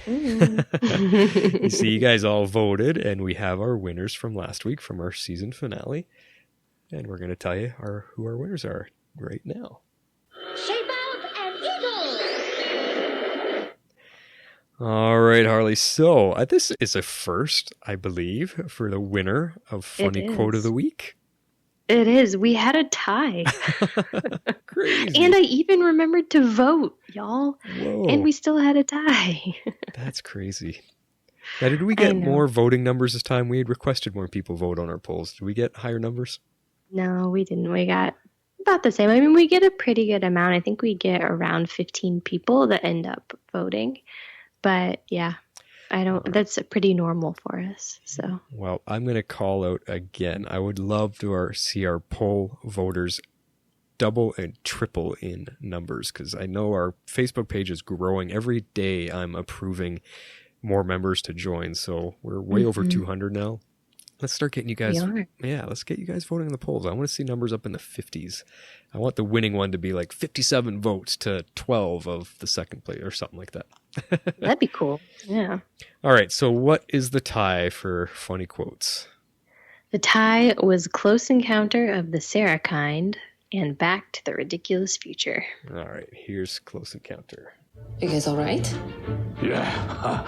You see, you guys all voted, and we have our winners from last week from our season finale, and we're going to tell you who our winners are right now. Shape out an eagle. All right, Harley. So this is a first, I believe, for the winner of Funny Quote of the Week. It is. We had a tie. crazy. And I even remembered to vote, y'all. Whoa. And we still had a tie. That's crazy. Now, did we I get know. more voting numbers this time? We had requested more people vote on our polls. Did we get higher numbers? No, we didn't. We got about the same. I mean, we get a pretty good amount. I think we get around 15 people that end up voting. But yeah, that's pretty normal for us. So, well, I'm going to call out again. I would love to see our poll voters double and triple in numbers, because I know our Facebook page is growing. Every day I'm approving more members to join. So we're way over 200 now. Let's start getting you guys. Yeah, let's get you guys voting in the polls. I want to see numbers up in the 50s. I want the winning one to be like 57 votes to 12 of the second place or something like that. that'd be cool. Yeah. All right. So what is the tie for funny quotes? The tie was Close Encounter of the Sarah kind and Back to the Ridiculous Future. All right. Here's Close Encounter. You guys all right? Yeah,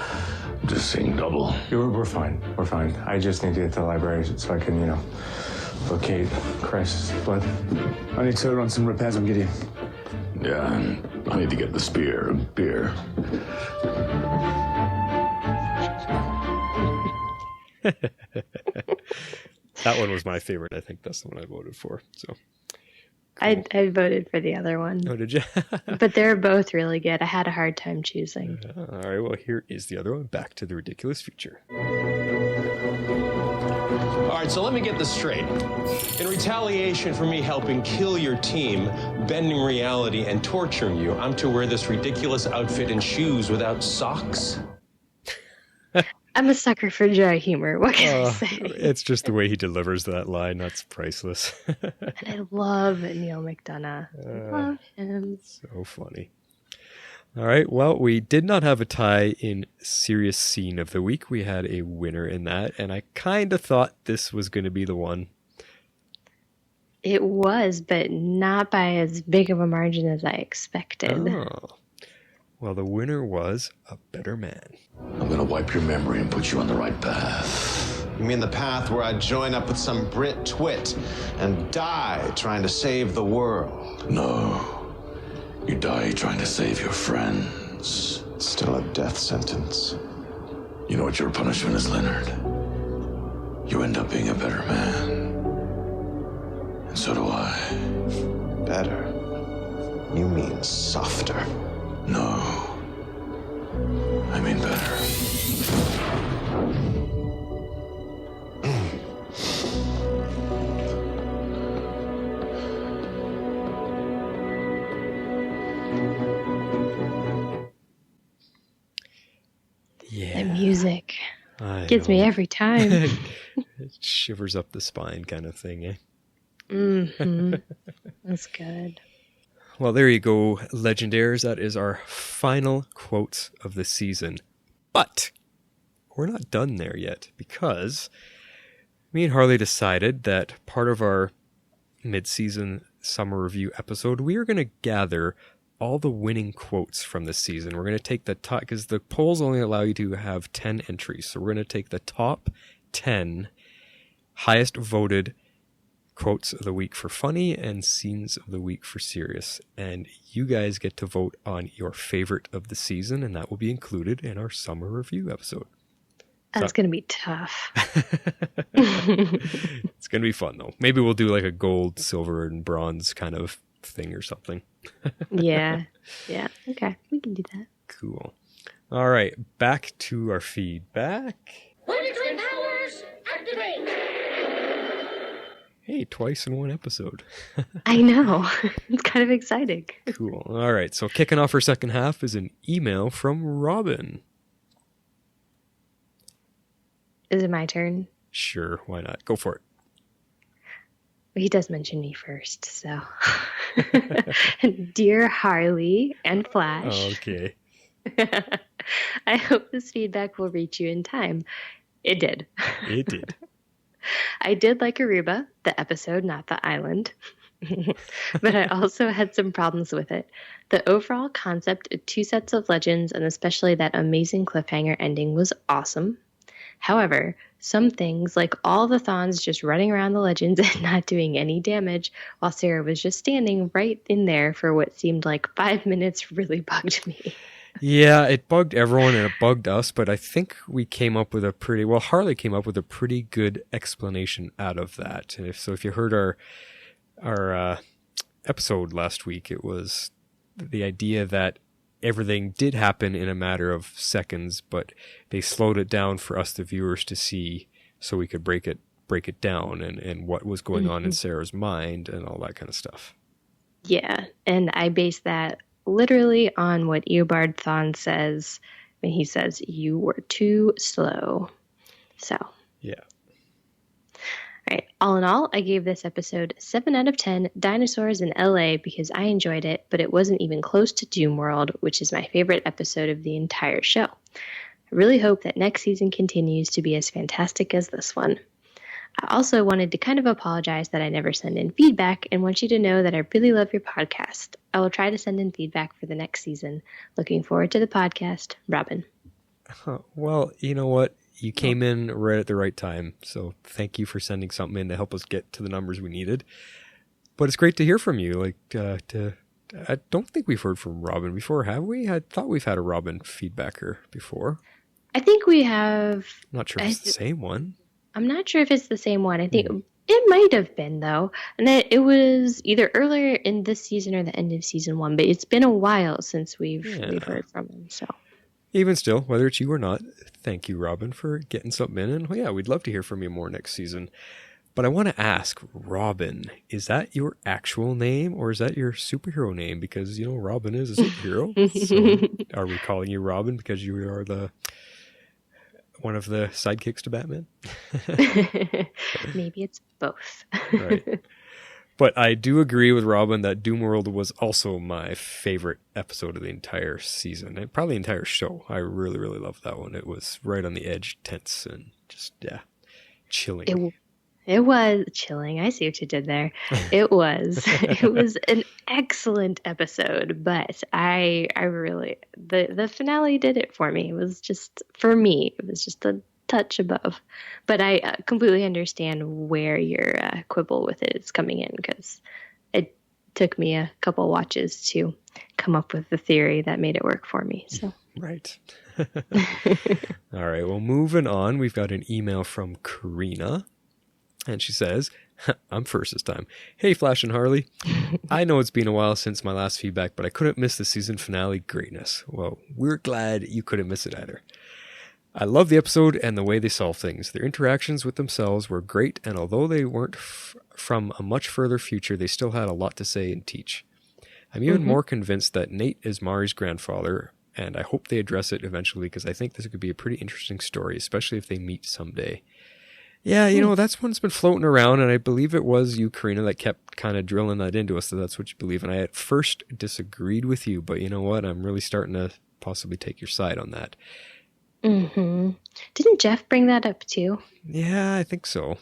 just seeing double. We're fine. We're fine. I just need to get to the library so I can, locate Christ's blood. I need to run some repairs on Gideon. Yeah, and I need to get the spear and beer. That one was my favorite. I think that's the one I voted for. So cool. I voted for the other one. Oh, did you? But they're both really good. I had a hard time choosing. All right. Well, here is the other one. Back to the Ridiculous Future. All right, so let me get this straight. In retaliation for me helping kill your team, bending reality, and torturing you, I'm to wear this ridiculous outfit and shoes without socks? I'm a sucker for dry humor. What can I say? It's just the way he delivers that line. That's priceless. And I love Neil McDonough. Love him. So funny. All right. Well, we did not have a tie in Serious Scene of the Week. We had a winner in that, and I kind of thought this was going to be the one. It was, but not by as big of a margin as I expected. Oh. Well, the winner was A Better Man. I'm gonna wipe your memory and put you on the right path. You mean the path where I join up with some Brit twit and die trying to save the world? No. You die trying to save your friends. It's still a death sentence. You know what your punishment is, Leonard? You end up being a better man. And so do I. Better? You mean softer? No. I mean better. Yeah. The music I gets know. me every time. It shivers up the spine kind of thing, eh? Mm-hmm. That's good. Well, there you go, Legendaires. That is our final quotes of the season. But we're not done there yet, because me and Harley decided that part of our mid-season summer review episode, we are going to gather all the winning quotes from this season. We're going to take the top, because the polls only allow you to have 10 entries. So we're going to take the top 10 highest voted quotes of the week for funny and scenes of the week for serious. And you guys get to vote on your favorite of the season, and that will be included in our summer review episode. That's going to be tough. It's going to be fun, though. Maybe we'll do like a gold, silver, and bronze kind of thing or something. Yeah. Yeah. Okay. We can do that. Cool. All right. Back to our feedback. Planetary powers, activate! Hey, twice in one episode. I know. It's kind of exciting. Cool. All right. So kicking off our second half is an email from Robin. Is it my turn? Sure. Why not? Go for it. He does mention me first, so. Dear Harley and Flash. Okay. I hope this feedback will reach you in time. It did. It did. I did like Aruba, the episode, not the island. But I also had some problems with it. The overall concept of 2 sets of legends, and especially that amazing cliffhanger ending, was awesome. However, some things, like all the Thawns just running around the legends and not doing any damage, while Sarah was just standing right in there for what seemed like 5 minutes, really bugged me. Yeah, it bugged everyone and it bugged us, but I think we came up with Harley came up with a pretty good explanation out of that. And if you heard our episode last week, it was the idea that everything did happen in a matter of seconds, but they slowed it down for us, the viewers, to see, so we could break it down and what was going on in Sarah's mind and all that kind of stuff. Yeah, and I base that literally on what Eobard Thawne says when he says, "You were too slow." So. Yeah. All right. All in all, I gave this episode 7 out of 10 dinosaurs in LA because I enjoyed it, but it wasn't even close to Doom World, which is my favorite episode of the entire show. I really hope that next season continues to be as fantastic as this one. I also wanted to kind of apologize that I never send in feedback and want you to know that I really love your podcast. I will try to send in feedback for the next season. Looking forward to the podcast, Robin. Well, you know what? You came in right at the right time, so thank you for sending something in to help us get to the numbers we needed. But it's great to hear from you. I don't think we've heard from Robin before, have we? I thought we've had a Robin feedbacker before. I think we have. I'm not sure if it's the same one. I'm not sure if it's the same one. I think it might have been, though. And it was either earlier in this season or the end of season 1, but it's been a while since we've heard from him, so. Even still, whether it's you or not, thank you, Robin, for getting something in. And yeah, we'd love to hear from you more next season. But I want to ask, Robin, is that your actual name or is that your superhero name? Because, Robin is a superhero. So are we calling you Robin because you are one of the sidekicks to Batman? Maybe it's both. Right. But I do agree with Robin that Doom World was also my favorite episode of the entire season, and probably the entire show. I really, really loved that one. It was right on the edge, tense, and just, chilling. It was chilling. I see what you did there. It was an excellent episode, but I really, the finale did it for me. It was just, for me, it was just a touch above, but I completely understand where your quibble with it is coming in, because it took me a couple watches to come up with the theory that made it work for me. So right. All right, well, moving on, we've got an email from Karina, and she says, I'm first this time. Hey, Flash and Harley. I know it's been a while since my last feedback, but I couldn't miss the season finale greatness. Well, we're glad you couldn't miss it either. I love the episode and the way they solve things. Their interactions with themselves were great, and although they weren't from a much further future, they still had a lot to say and teach. I'm even more convinced that Nate is Mari's grandfather, and I hope they address it eventually, because I think this could be a pretty interesting story, especially if they meet someday. Yeah, that's one's been floating around, and I believe it was you, Karina, that kept kind of drilling that into us, so that's what you believe. And I at first disagreed with you, but you know what? I'm really starting to possibly take your side on that. Didn't Jeff bring that up too? Yeah, I think so.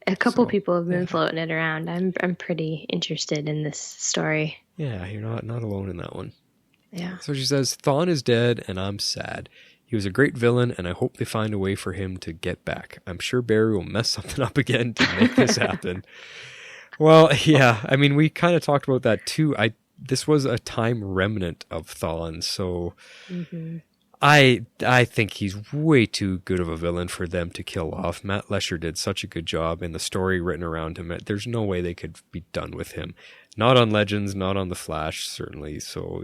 A couple people have been floating it around. I'm pretty interested in this story. Yeah, you're not alone in that one. Yeah. So she says, Thawne is dead and I'm sad. He was a great villain and I hope they find a way for him to get back. I'm sure Barry will mess something up again to make this happen. Well, yeah, I mean, we kind of talked about that too. This was a time remnant of Thawne, so I think he's way too good of a villain for them to kill off. Matt Lesher did such a good job, and the story written around him, there's no way they could be done with him. Not on Legends, not on The Flash, certainly. So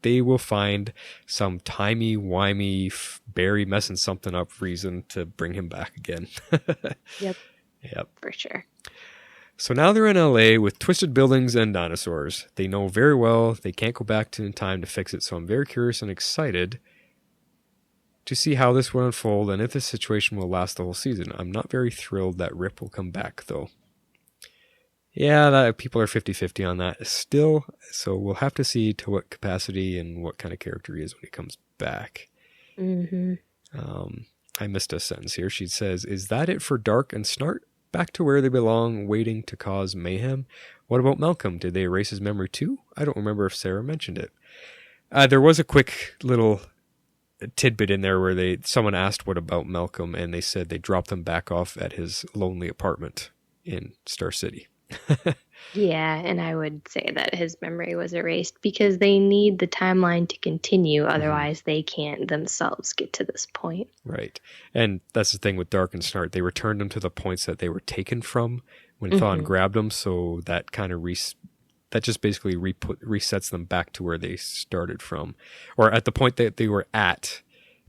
they will find some timey-wimey, Barry messing something up reason to bring him back again. Yep. Yep. For sure. So now they're in LA with twisted buildings and dinosaurs. They know very well they can't go back in time to fix it, so I'm very curious and excited to see how this will unfold and if this situation will last the whole season. I'm not very thrilled that Rip will come back, though. Yeah, people are 50-50 on that still, so we'll have to see to what capacity and what kind of character he is when he comes back. I missed a sentence here. She says, is that it for Dark and Snart? Back to where they belong, waiting to cause mayhem? What about Malcolm? Did they erase his memory too? I don't remember if Sarah mentioned it. There was a quick little tidbit in there where someone asked what about Malcolm, and they said they dropped him back off at his lonely apartment in Star City. Yeah, and I would say that his memory was erased because they need the timeline to continue. Otherwise, they can't themselves get to this point. Right. And that's the thing with Dark and Snart. They returned them to the points that they were taken from when Thawne grabbed them. So that kind of that just basically resets them back to where they started from, or at the point that they were at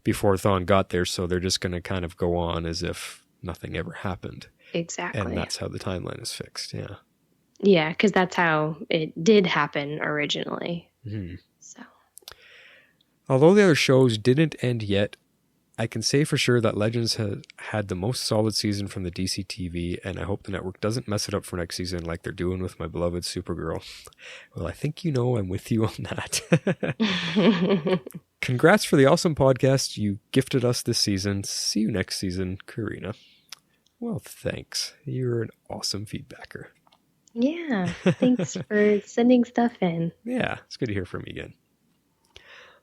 before Thawne got there. So they're just going to kind of go on as if nothing ever happened. Exactly. And that's how the timeline is fixed. Yeah. Yeah, because that's how it did happen originally. So, although the other shows didn't end yet, I can say for sure that Legends has had the most solid season from the DC TV, and I hope the network doesn't mess it up for next season like they're doing with my beloved Supergirl. Well, I think I'm with you on that. Congrats for the awesome podcast you gifted us this season. See you next season, Karina. Well, thanks. You're an awesome feedbacker. Yeah, thanks for sending stuff in. Yeah, it's good to hear from you again.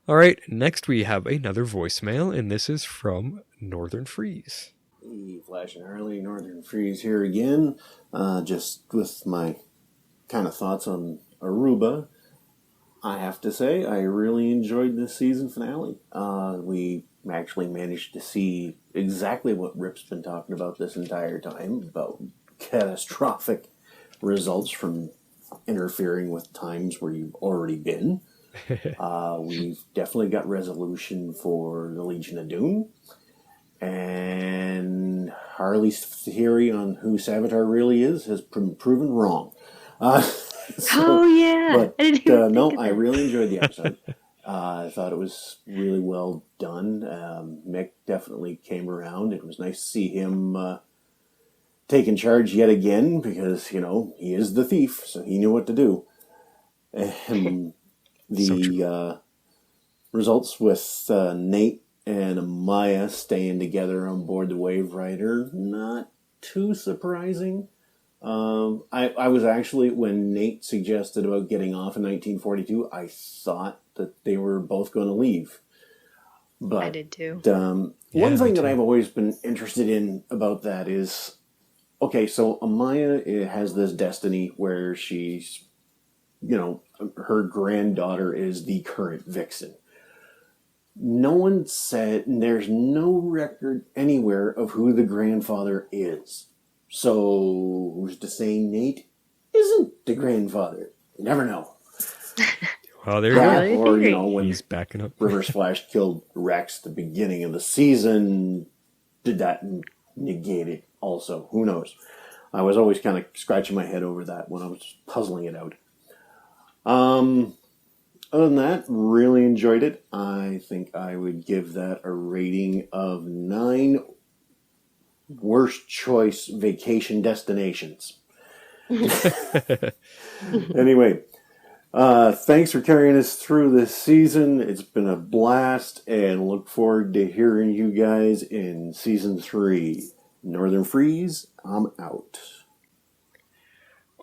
All right, next we have another voicemail, and this is from Northern Freeze. Hey, Flash and Harley, Northern Freeze here again. Just with my kind of thoughts on Aruba. I have to say, I really enjoyed this season finale. We actually managed to see exactly what Rip's been talking about this entire time, about catastrophic results from interfering with times where you've already been. We've definitely got resolution for the Legion of Doom. And Harley's theory on who Savitar really is has been proven wrong. Yeah. But no, I really enjoyed the episode. I thought it was really well done. Mick definitely came around. It was nice to see him taking charge yet again because, he is the thief, so he knew what to do. And the results with Nate and Amaya staying together on board the Wave Rider, not too surprising. I was actually, when Nate suggested about getting off in 1942, I thought that they were both going to leave. But I did too. One thing that I've always been interested in about that is, okay, so Amaya has this destiny where she's, her granddaughter is the current Vixen. No one said, there's no record anywhere of who the grandfather is. So, who's to say Nate isn't the grandfather? You never know. Well, there you go. Or, when he's backing up. Reverse Flash killed Rex at the beginning of the season, did that negate it also? Who knows? I was always kind of scratching my head over that when I was puzzling it out. Other than that, really enjoyed it. I think I would give that a rating of 9 worst choice vacation destinations. Anyway, thanks for carrying us through this season. It's been a blast, and look forward to hearing you guys in season 3. Northern Freeze, I'm out.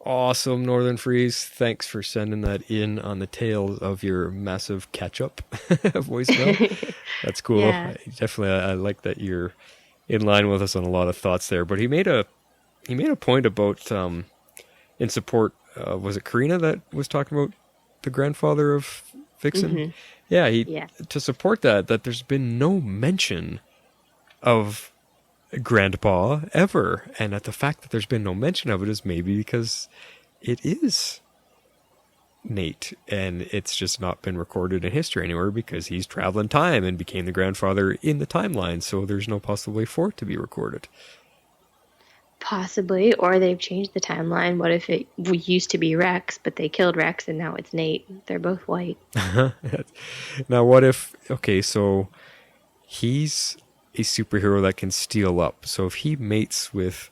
Awesome, Northern Freeze. Thanks for sending that in on the tail of your massive catch-up voicemail. That's cool. Yeah. I like that you're in line with us on a lot of thoughts there. But he made a point about in support. Was it Karina that was talking about the grandfather of Vixen? Mm-hmm. Yeah, to support that there's been no mention of Grandpa ever, and that the fact that there's been no mention of it is maybe because it is Nate, and it's just not been recorded in history anywhere because he's traveling time and became the grandfather in the timeline, so there's no possible way for it to be recorded. Possibly, or they've changed the timeline. What if it used to be Rex, but they killed Rex and now it's Nate? They're both white. Now, what if, okay, so he's a superhero that can steal up. So if he mates with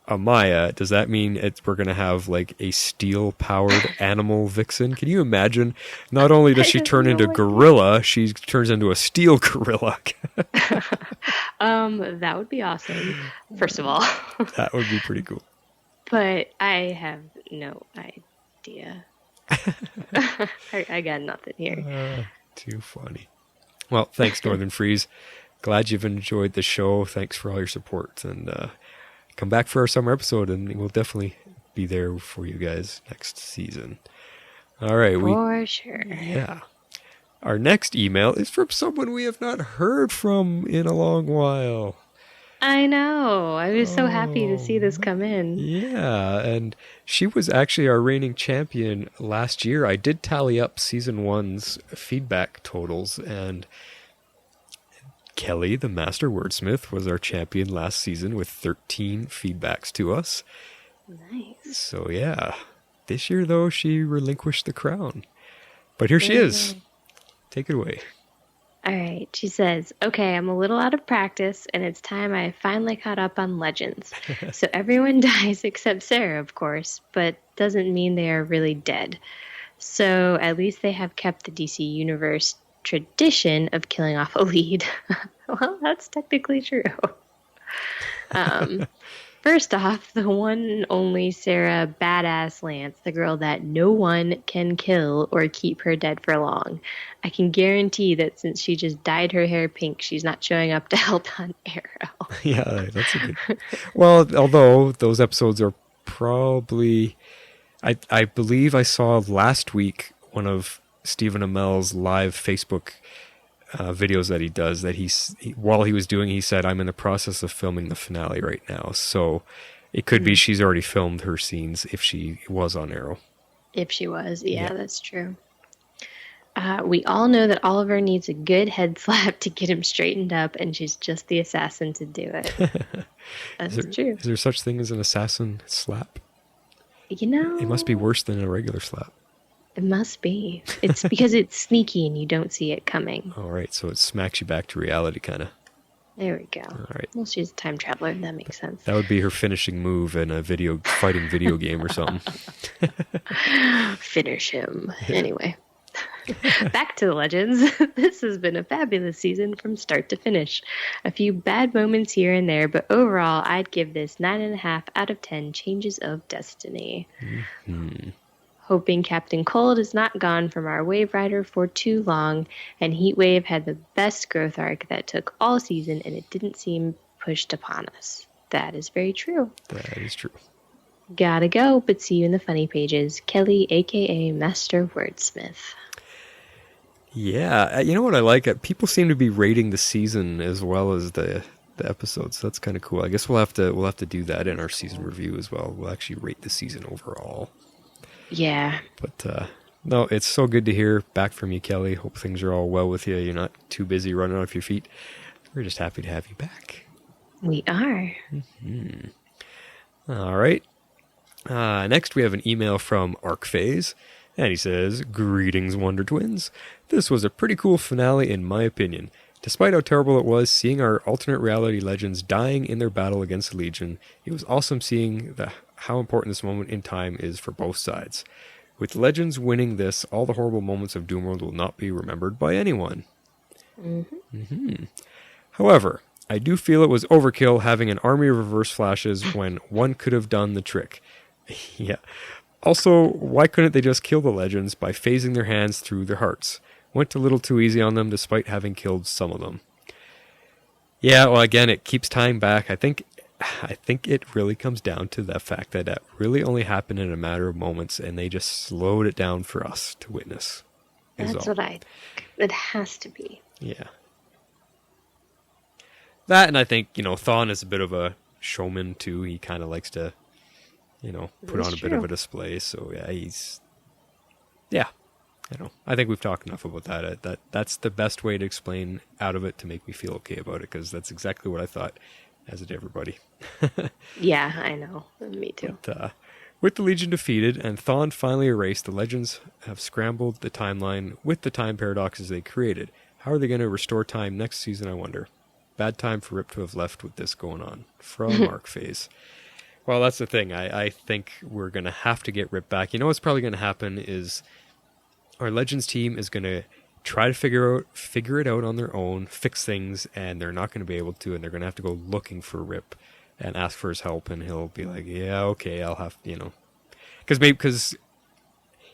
Amaya, does that mean we're going to have like a steel-powered animal Vixen? Can you imagine? Not only does she turn into gorilla, she turns into a steel gorilla. That would be awesome, first of all. That would be pretty cool. But I have no idea. I got nothing here. Too funny. Well, thanks, Northern Freeze. Glad you've enjoyed the show. Thanks for all your support. And come back for our summer episode, and we'll definitely be there for you guys next season. All right. For sure. Yeah. Our next email is from someone we have not heard from in a long while. I know. I was so happy to see this come in. Yeah, and she was actually our reigning champion last year. I did tally up season 1's feedback totals, and Kelly, the master wordsmith, was our champion last season with 13 feedbacks to us. Nice. So yeah, this year though, she relinquished the crown. But here she is. Take it away. All right. She says, okay, I'm a little out of practice, and it's time I finally caught up on Legends. So everyone dies except Sarah, of course, but doesn't mean they are really dead. So at least they have kept the DC Universe tradition of killing off a lead. Well, that's technically true. First off, the one and only Sarah Badass Lance, the girl that no one can kill or keep her dead for long. I can guarantee that since she just dyed her hair pink, she's not showing up to help on Arrow. Yeah, that's a good... Well, although those episodes are probably... I believe I saw last week one of Stephen Amell's live Facebook videos that he does, that while he was doing, he said, I'm in the process of filming the finale right now. So it could be she's already filmed her scenes if she was on Arrow. If she was, yeah. That's true. We all know that Oliver needs a good head slap to get him straightened up, and she's just the assassin to do it. That's true. Is there such thing as an assassin slap? You know, it must be worse than a regular slap. It must be. It's because it's sneaky and you don't see it coming. All right, so it smacks you back to reality, kind of. There we go. All right. Well, she's a time traveler. That makes sense. That would be her finishing move in a fighting video game or something. Finish him. Anyway. Back to the Legends. This has been a fabulous season from start to finish. A few bad moments here and there, but overall, I'd give this 9.5 out of 10 changes of destiny. Mm-hmm. Hoping Captain Cold is not gone from our Wave Rider for too long, and Heatwave had the best growth arc that took all season, and it didn't seem pushed upon us. That is very true. That is true. Gotta go, but see you in the funny pages. Kelly, a.k.a. Master Wordsmith. Yeah, you know what I like? People seem to be rating the season as well as the episodes. So that's kind of cool. I guess we'll have to do that in our season review as well. We'll actually rate the season overall. Yeah. But no, it's so good to hear back from you, Kelly. Hope things are all well with you. You're not too busy running off your feet. We're just happy to have you back. We are. Mm-hmm. All right. Next, we have an email from ArcPhase, and he says, "Greetings, Wonder Twins. This was a pretty cool finale in my opinion. Despite how terrible it was, seeing our alternate reality legends dying in their battle against the Legion, it was awesome seeing how important this moment in time is for both sides. With Legends winning this, all the horrible moments of Doomworld will not be remembered by anyone." However, I do feel it was overkill having an army of reverse flashes when one could have done the trick. Yeah. Also, why couldn't they just kill the Legends by phasing their hands through their hearts? Went a little too easy on them despite having killed some of them. Yeah, well, again, it keeps tying back. I think it really comes down to the fact that that really only happened in a matter of moments, and they just slowed it down for us to witness. That's what I think. It has to be. Yeah. That, and I think, Thawne is a bit of a showman, too. He kind of likes to, put on a bit of a display. So, yeah, I think we've talked enough about that. That's the best way to explain out of it to make me feel okay about it, because that's exactly what I thought, as did everybody. Yeah, I know. Me too. But, with the Legion defeated and Thawne finally erased, the Legends have scrambled the timeline with the time paradoxes they created. How are they going to restore time next season, I wonder? Bad time for Rip to have left with this going on. From ArcPhase. Well, that's the thing. I think we're going to have to get Rip back. You know what's probably going to happen is our Legends team is going to try to figure it out on their own, fix things, and they're not going to be able to, and they're going to have to go looking for Rip and ask for his help, and he'll be like, yeah, okay, I'll have, because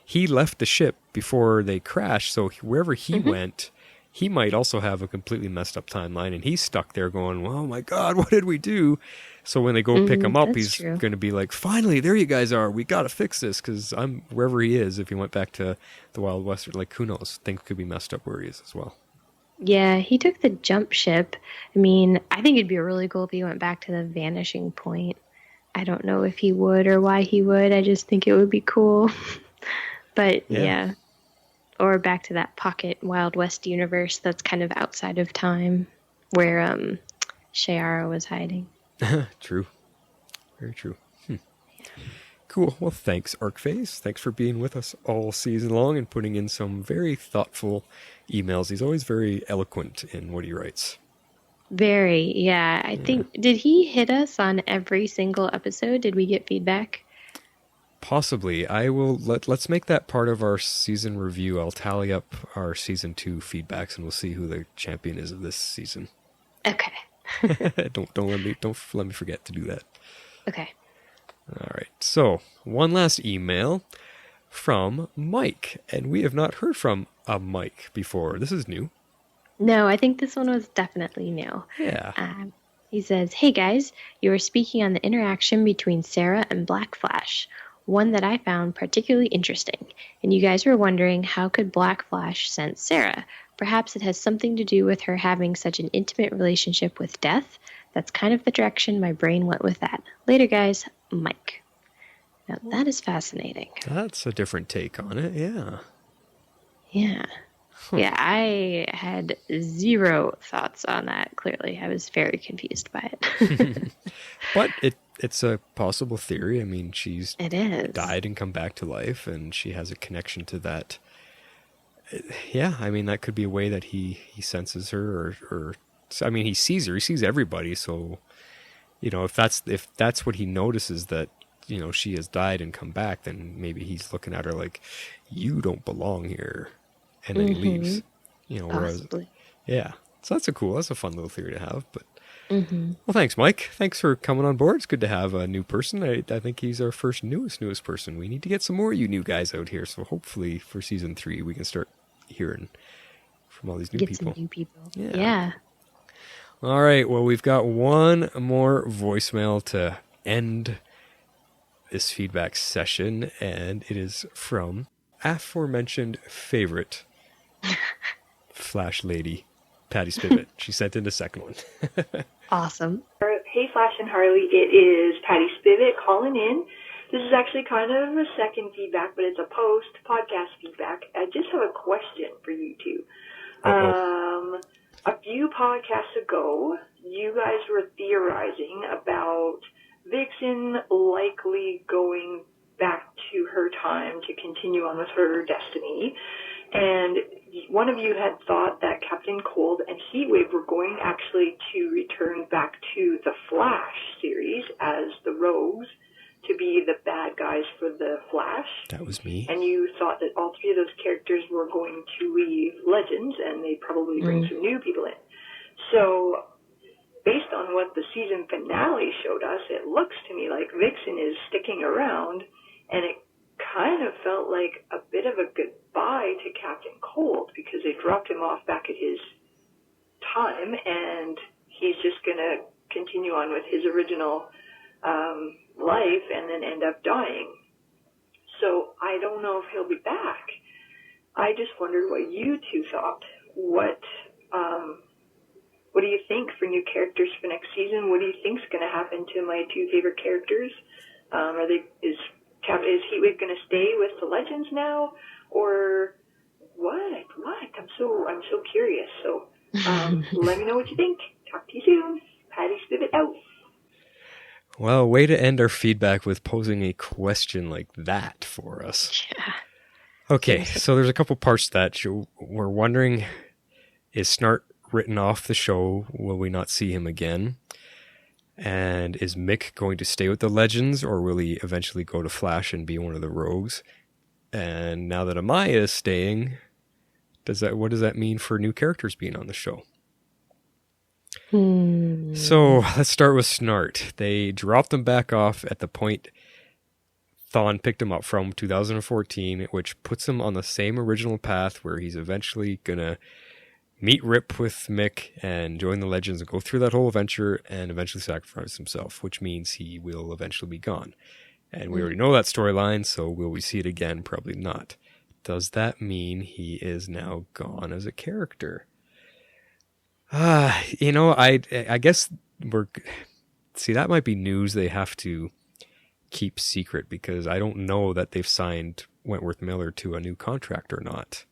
he left the ship before they crashed, so wherever he went, he might also have a completely messed up timeline, and he's stuck there going, oh my God, what did we do? So when they go pick him up, he's going to be like, finally, there you guys are. We got to fix this, because I'm wherever he is. If he went back to the Wild West, or like, who knows? Things could be messed up where he is as well. Yeah, he took the jump ship. I mean, I think it'd be really cool if he went back to the vanishing point. I don't know if he would or why he would. I just think it would be cool. But yeah. Or back to that pocket Wild West universe that's kind of outside of time, where Shiara was hiding. True. Very true. Cool. Well, thanks, ArcPhase. Thanks for being with us all season long and putting in some very thoughtful emails. He's always very eloquent in what he writes. Very, yeah. I think, did he hit us on every single episode? Did we get feedback? Possibly. I will let's make that part of our season review. I'll tally up our season 2 feedbacks, and we'll see who the champion is of this season. Okay. Don't let me forget to do that. Okay. All right. So, one last email from Mike, and we have not heard from a Mike before. This is new. No, I think this one was definitely new. Yeah. He says, "Hey guys, you were speaking on the interaction between Sarah and Black Flash, one that I found particularly interesting. And you guys were wondering, how could Black Flash sense Sarah? Perhaps it has something to do with her having such an intimate relationship with death. That's kind of the direction my brain went with that. Later, guys, Mike." Now, that is fascinating. That's a different take on it, yeah. Yeah. Huh. Yeah, I had zero thoughts on that, clearly. I was very confused by it. But it's a possible theory. I mean, she's it is. Died and come back to life, and she has a connection to that. Yeah, I mean, that could be a way that he senses her, or I mean, he sees her. He sees everybody, so, you know, if that's what he notices, that, you know, she has died and come back, then maybe he's looking at her like, you don't belong here. And then he leaves, you know, whereas, yeah. So that's a fun little theory to have, but, well, thanks, Mike. Thanks for coming on board. It's good to have a new person. I think he's our first newest person. We need to get some more of you new guys out here. So hopefully for season 3, we can start hearing from all these new people. Some new people. Yeah. All right. Well, we've got one more voicemail to end this feedback session, and it is from aforementioned favorite Flash lady, Patty Spivot. She sent in the second one. Awesome. Hey, Flash and Harley. It is Patty Spivot calling in. This is actually kind of a second feedback, but it's a post-podcast feedback. I just have a question for you two. A few podcasts ago, you guys were theorizing about Vixen likely going back to her time to continue on with her destiny. And one of you had thought that Captain Cold and Heatwave were going actually to return back to the Flash series as the Rogues to be the bad guys for the Flash. That was me. And you thought that all three of those characters were going to leave Legends, and they'd probably bring some new people in. So, based on what the season finale showed us, it looks to me like Vixen is sticking around, and it kind of felt like a bit of a goodbye to Captain Cold, because they dropped him off back at his time, and he's just going to continue on with his original life and then end up dying. So I don't know if he'll be back. I just wondered what you two thought. What do you think for new characters for next season? What do you think's going to happen to my two favorite characters? Is Heatwave going to stay with the Legends now, or what? I'm so curious. So let me know what you think. Talk to you soon. Patty Spivot out. Well, way to end our feedback with posing a question like that for us. Yeah. Okay, so there's a couple parts that we're wondering, is Snart written off the show? Will we not see him again? And is Mick going to stay with the Legends, or will he eventually go to Flash and be one of the Rogues? And now that Amaya is staying, what does that mean for new characters being on the show? So let's start with Snart. They dropped him back off at the point Thawne picked him up from 2014, which puts him on the same original path where he's eventually going to meet Rip with Mick and join the Legends and go through that whole adventure and eventually sacrifice himself, which means he will eventually be gone. And we already know that storyline, so will we see it again? Probably not. Does that mean he is now gone as a character? I guess that might be news they have to keep secret, because I don't know that they've signed Wentworth Miller to a new contract or not.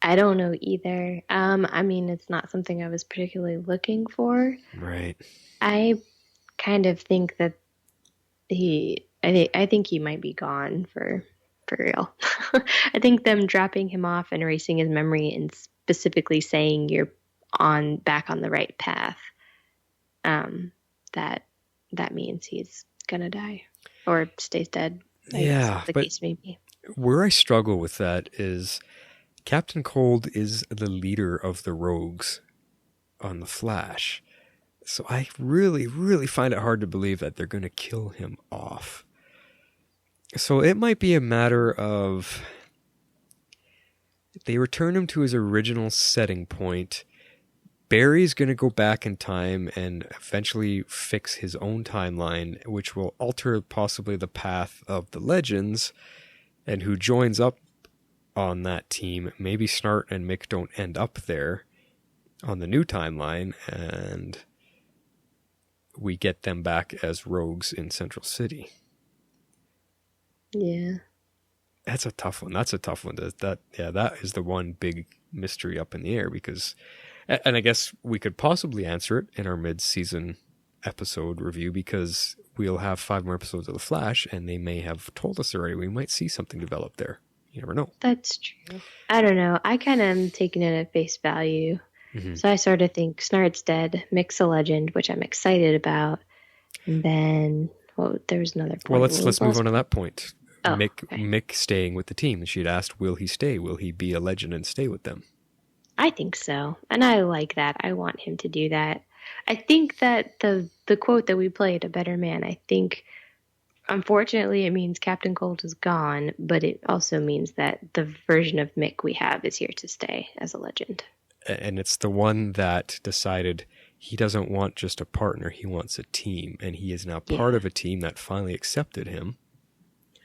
I don't know either. It's not something I was particularly looking for. Right. I kind of think that I think he might be gone for real. I think them dropping him off and erasing his memory and specifically saying you're back on the right path, that means he's gonna die or stays dead. I guess the case may be. Where I struggle with that is Captain Cold is the leader of the Rogues on the Flash. So I really, really find it hard to believe that they're going to kill him off. So it might be a matter of they return him to his original setting point. Barry's going to go back in time and eventually fix his own timeline, which will alter possibly the path of the Legends. And who joins up on that team, maybe Snart and Mick don't end up there on the new timeline, and we get them back as Rogues in Central City. Yeah. That's a tough one. That is the one big mystery up in the air, because, and I guess we could possibly answer it in our mid-season episode review, because we'll have 5 more episodes of The Flash, and they may have told us already. We might see something develop there. You never know. That's true. I don't know. I kind of am taking it at face value. Mm-hmm. So I sort of think Snart's dead, Mick's a legend, which I'm excited about. And then, there was another point. Well, let's move on to that point. Oh, Mick staying with the team. And she had asked, will he stay? Will he be a legend and stay with them? I think so. And I like that. I want him to do that. I think that the quote that we played, a better man, I think, unfortunately, it means Captain Cold is gone, but it also means that the version of Mick we have is here to stay as a legend. And it's the one that decided he doesn't want just a partner, he wants a team. And he is now part of a team that finally accepted him.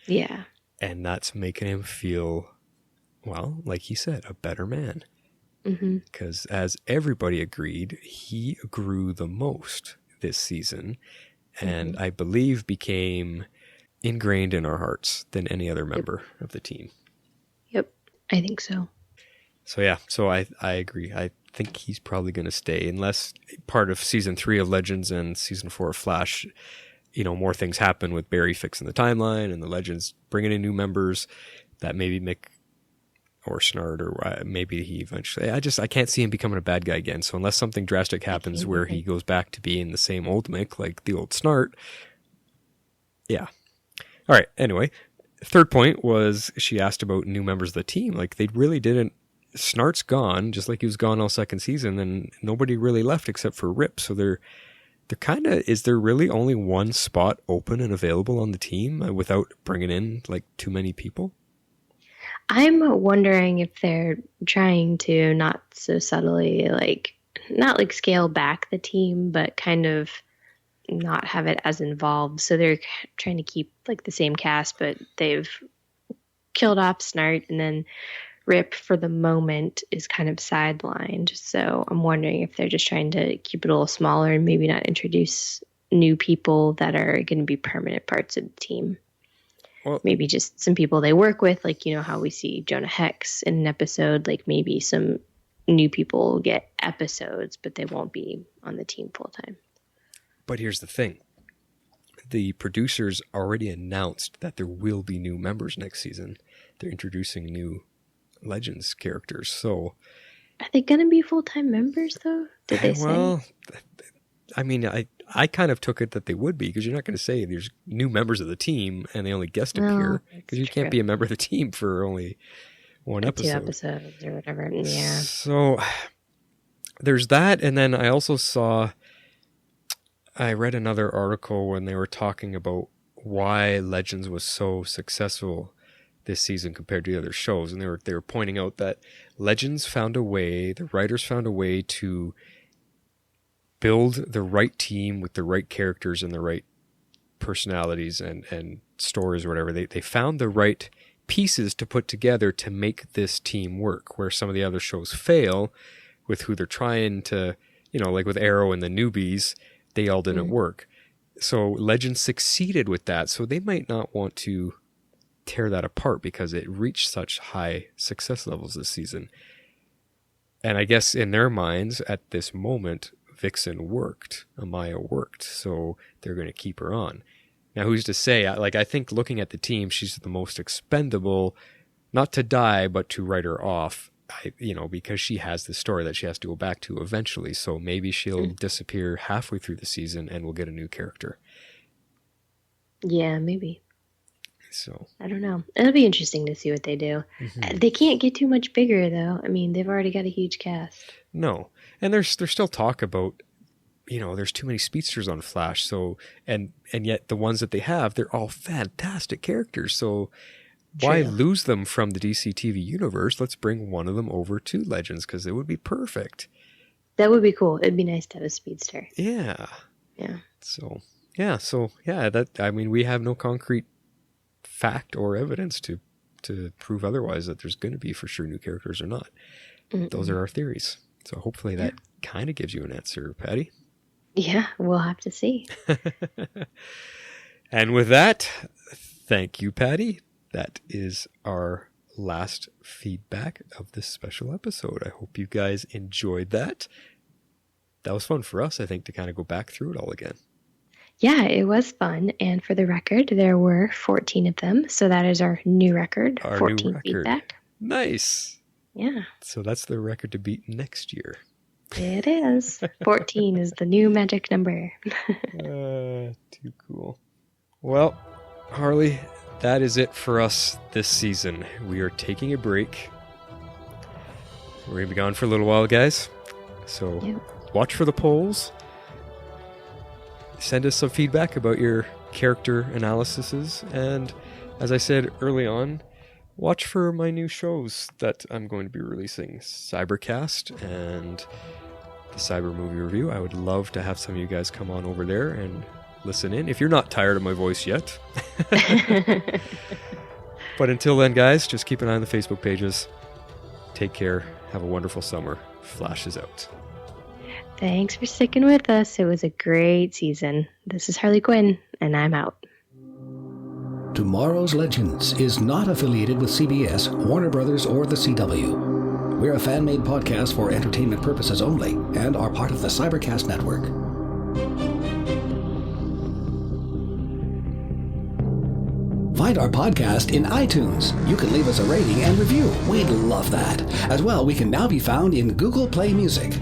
Yeah. And that's making him feel, well, like he said, a better man. Because as everybody agreed, he grew the most this season. And I believe became ingrained in our hearts than any other member of the team. Yep, I think so. So I agree. I think he's probably going to stay, unless part of season 3 of Legends and season 4 of Flash, more things happen with Barry fixing the timeline and the Legends bringing in new members that maybe Mick or Snart, or maybe he eventually... I can't see him becoming a bad guy again. So unless something drastic happens where he goes back to being the same old Mick, like the old Snart. Yeah. All right. Anyway, third point was she asked about new members of the team. Like, they really didn't... Snart's gone, just like he was gone all second season, and nobody really left except for Rip. So they're kind of... Is there really only one spot open and available on the team without bringing in, like, too many people? I'm wondering if they're trying to not so subtly, not scale back the team, but kind of not have it as involved. So they're trying to keep the same cast, but they've killed off Snart, and then Rip for the moment is kind of sidelined. So I'm wondering if they're just trying to keep it a little smaller and maybe not introduce new people that are going to be permanent parts of the team. Well, maybe just some people they work with, how we see Jonah Hex in an episode, maybe some new people get episodes, but they won't be on the team full time. But here's the thing. The producers already announced that there will be new members next season. They're introducing new Legends characters. So, are they going to be full-time members, though? Did they say? Well, I kind of took it that they would be, because you're not going to say there's new members of the team and they only guest appear, because you can't be a member of the team for only one episode. 2 episodes or whatever. Yeah. So there's that. And then I also I read another article when they were talking about why Legends was so successful this season compared to the other shows, and they were pointing out that Legends found a way, the writers found a way to build the right team with the right characters and the right personalities and stories or whatever. They found the right pieces to put together to make this team work, where some of the other shows fail with who they're trying to, like with Arrow and the newbies, they all didn't work. So Legends succeeded with that, so they might not want to tear that apart because it reached such high success levels this season. And I guess in their minds at this moment, Vixen worked, Amaya worked, so they're going to keep her on. Now, who's to say? I think looking at the team, she's the most expendable, not to die, but to write her off, because she has the story that she has to go back to eventually. So maybe she'll disappear halfway through the season and we'll get a new character. Yeah, maybe. So I don't know. It'll be interesting to see what they do. They can't get too much bigger, though. I mean, they've already got a huge cast. No. And there's still talk about, there's too many speedsters on Flash. So, and yet the ones that they have, they're all fantastic characters. So why lose them from the DC TV universe? Let's bring one of them over to Legends, because it would be perfect. That would be cool. It'd be nice to have a speedster. Yeah. Yeah. So we have no concrete fact or evidence to prove otherwise that there's going to be for sure new characters or not. Those are our theories. So hopefully that kind of gives you an answer, Patty. Yeah, we'll have to see. And with that, thank you, Patty. That is our last feedback of this special episode. I hope you guys enjoyed that. That was fun for us, I think, to kind of go back through it all again. Yeah, it was fun. And for the record, there were 14 of them. So that is our new record. 14 feedback. Nice. Yeah. So that's the record to beat next year. It is. 14 is the new magic number. Too cool. Well, Harley, that is it for us this season. We are taking a break. We're going to be gone for a little while, guys. So watch for the polls. Send us some feedback about your character analyses. And as I said early on, watch for my new shows that I'm going to be releasing. Cybercast and the Cyber Movie Review. I would love to have some of you guys come on over there and listen in, if you're not tired of my voice yet. But until then, guys, just keep an eye on the Facebook pages. Take care. Have a wonderful summer. Flash is out. Thanks for sticking with us. It was a great season. This is Harley Quinn, and I'm out. Tomorrow's Legends is not affiliated with CBS, Warner Brothers, or the CW. We're a fan-made podcast for entertainment purposes only and are part of the Cybercast Network. Find our podcast in iTunes. You can leave us a rating and review. We'd love that. As well, we can now be found in Google Play Music.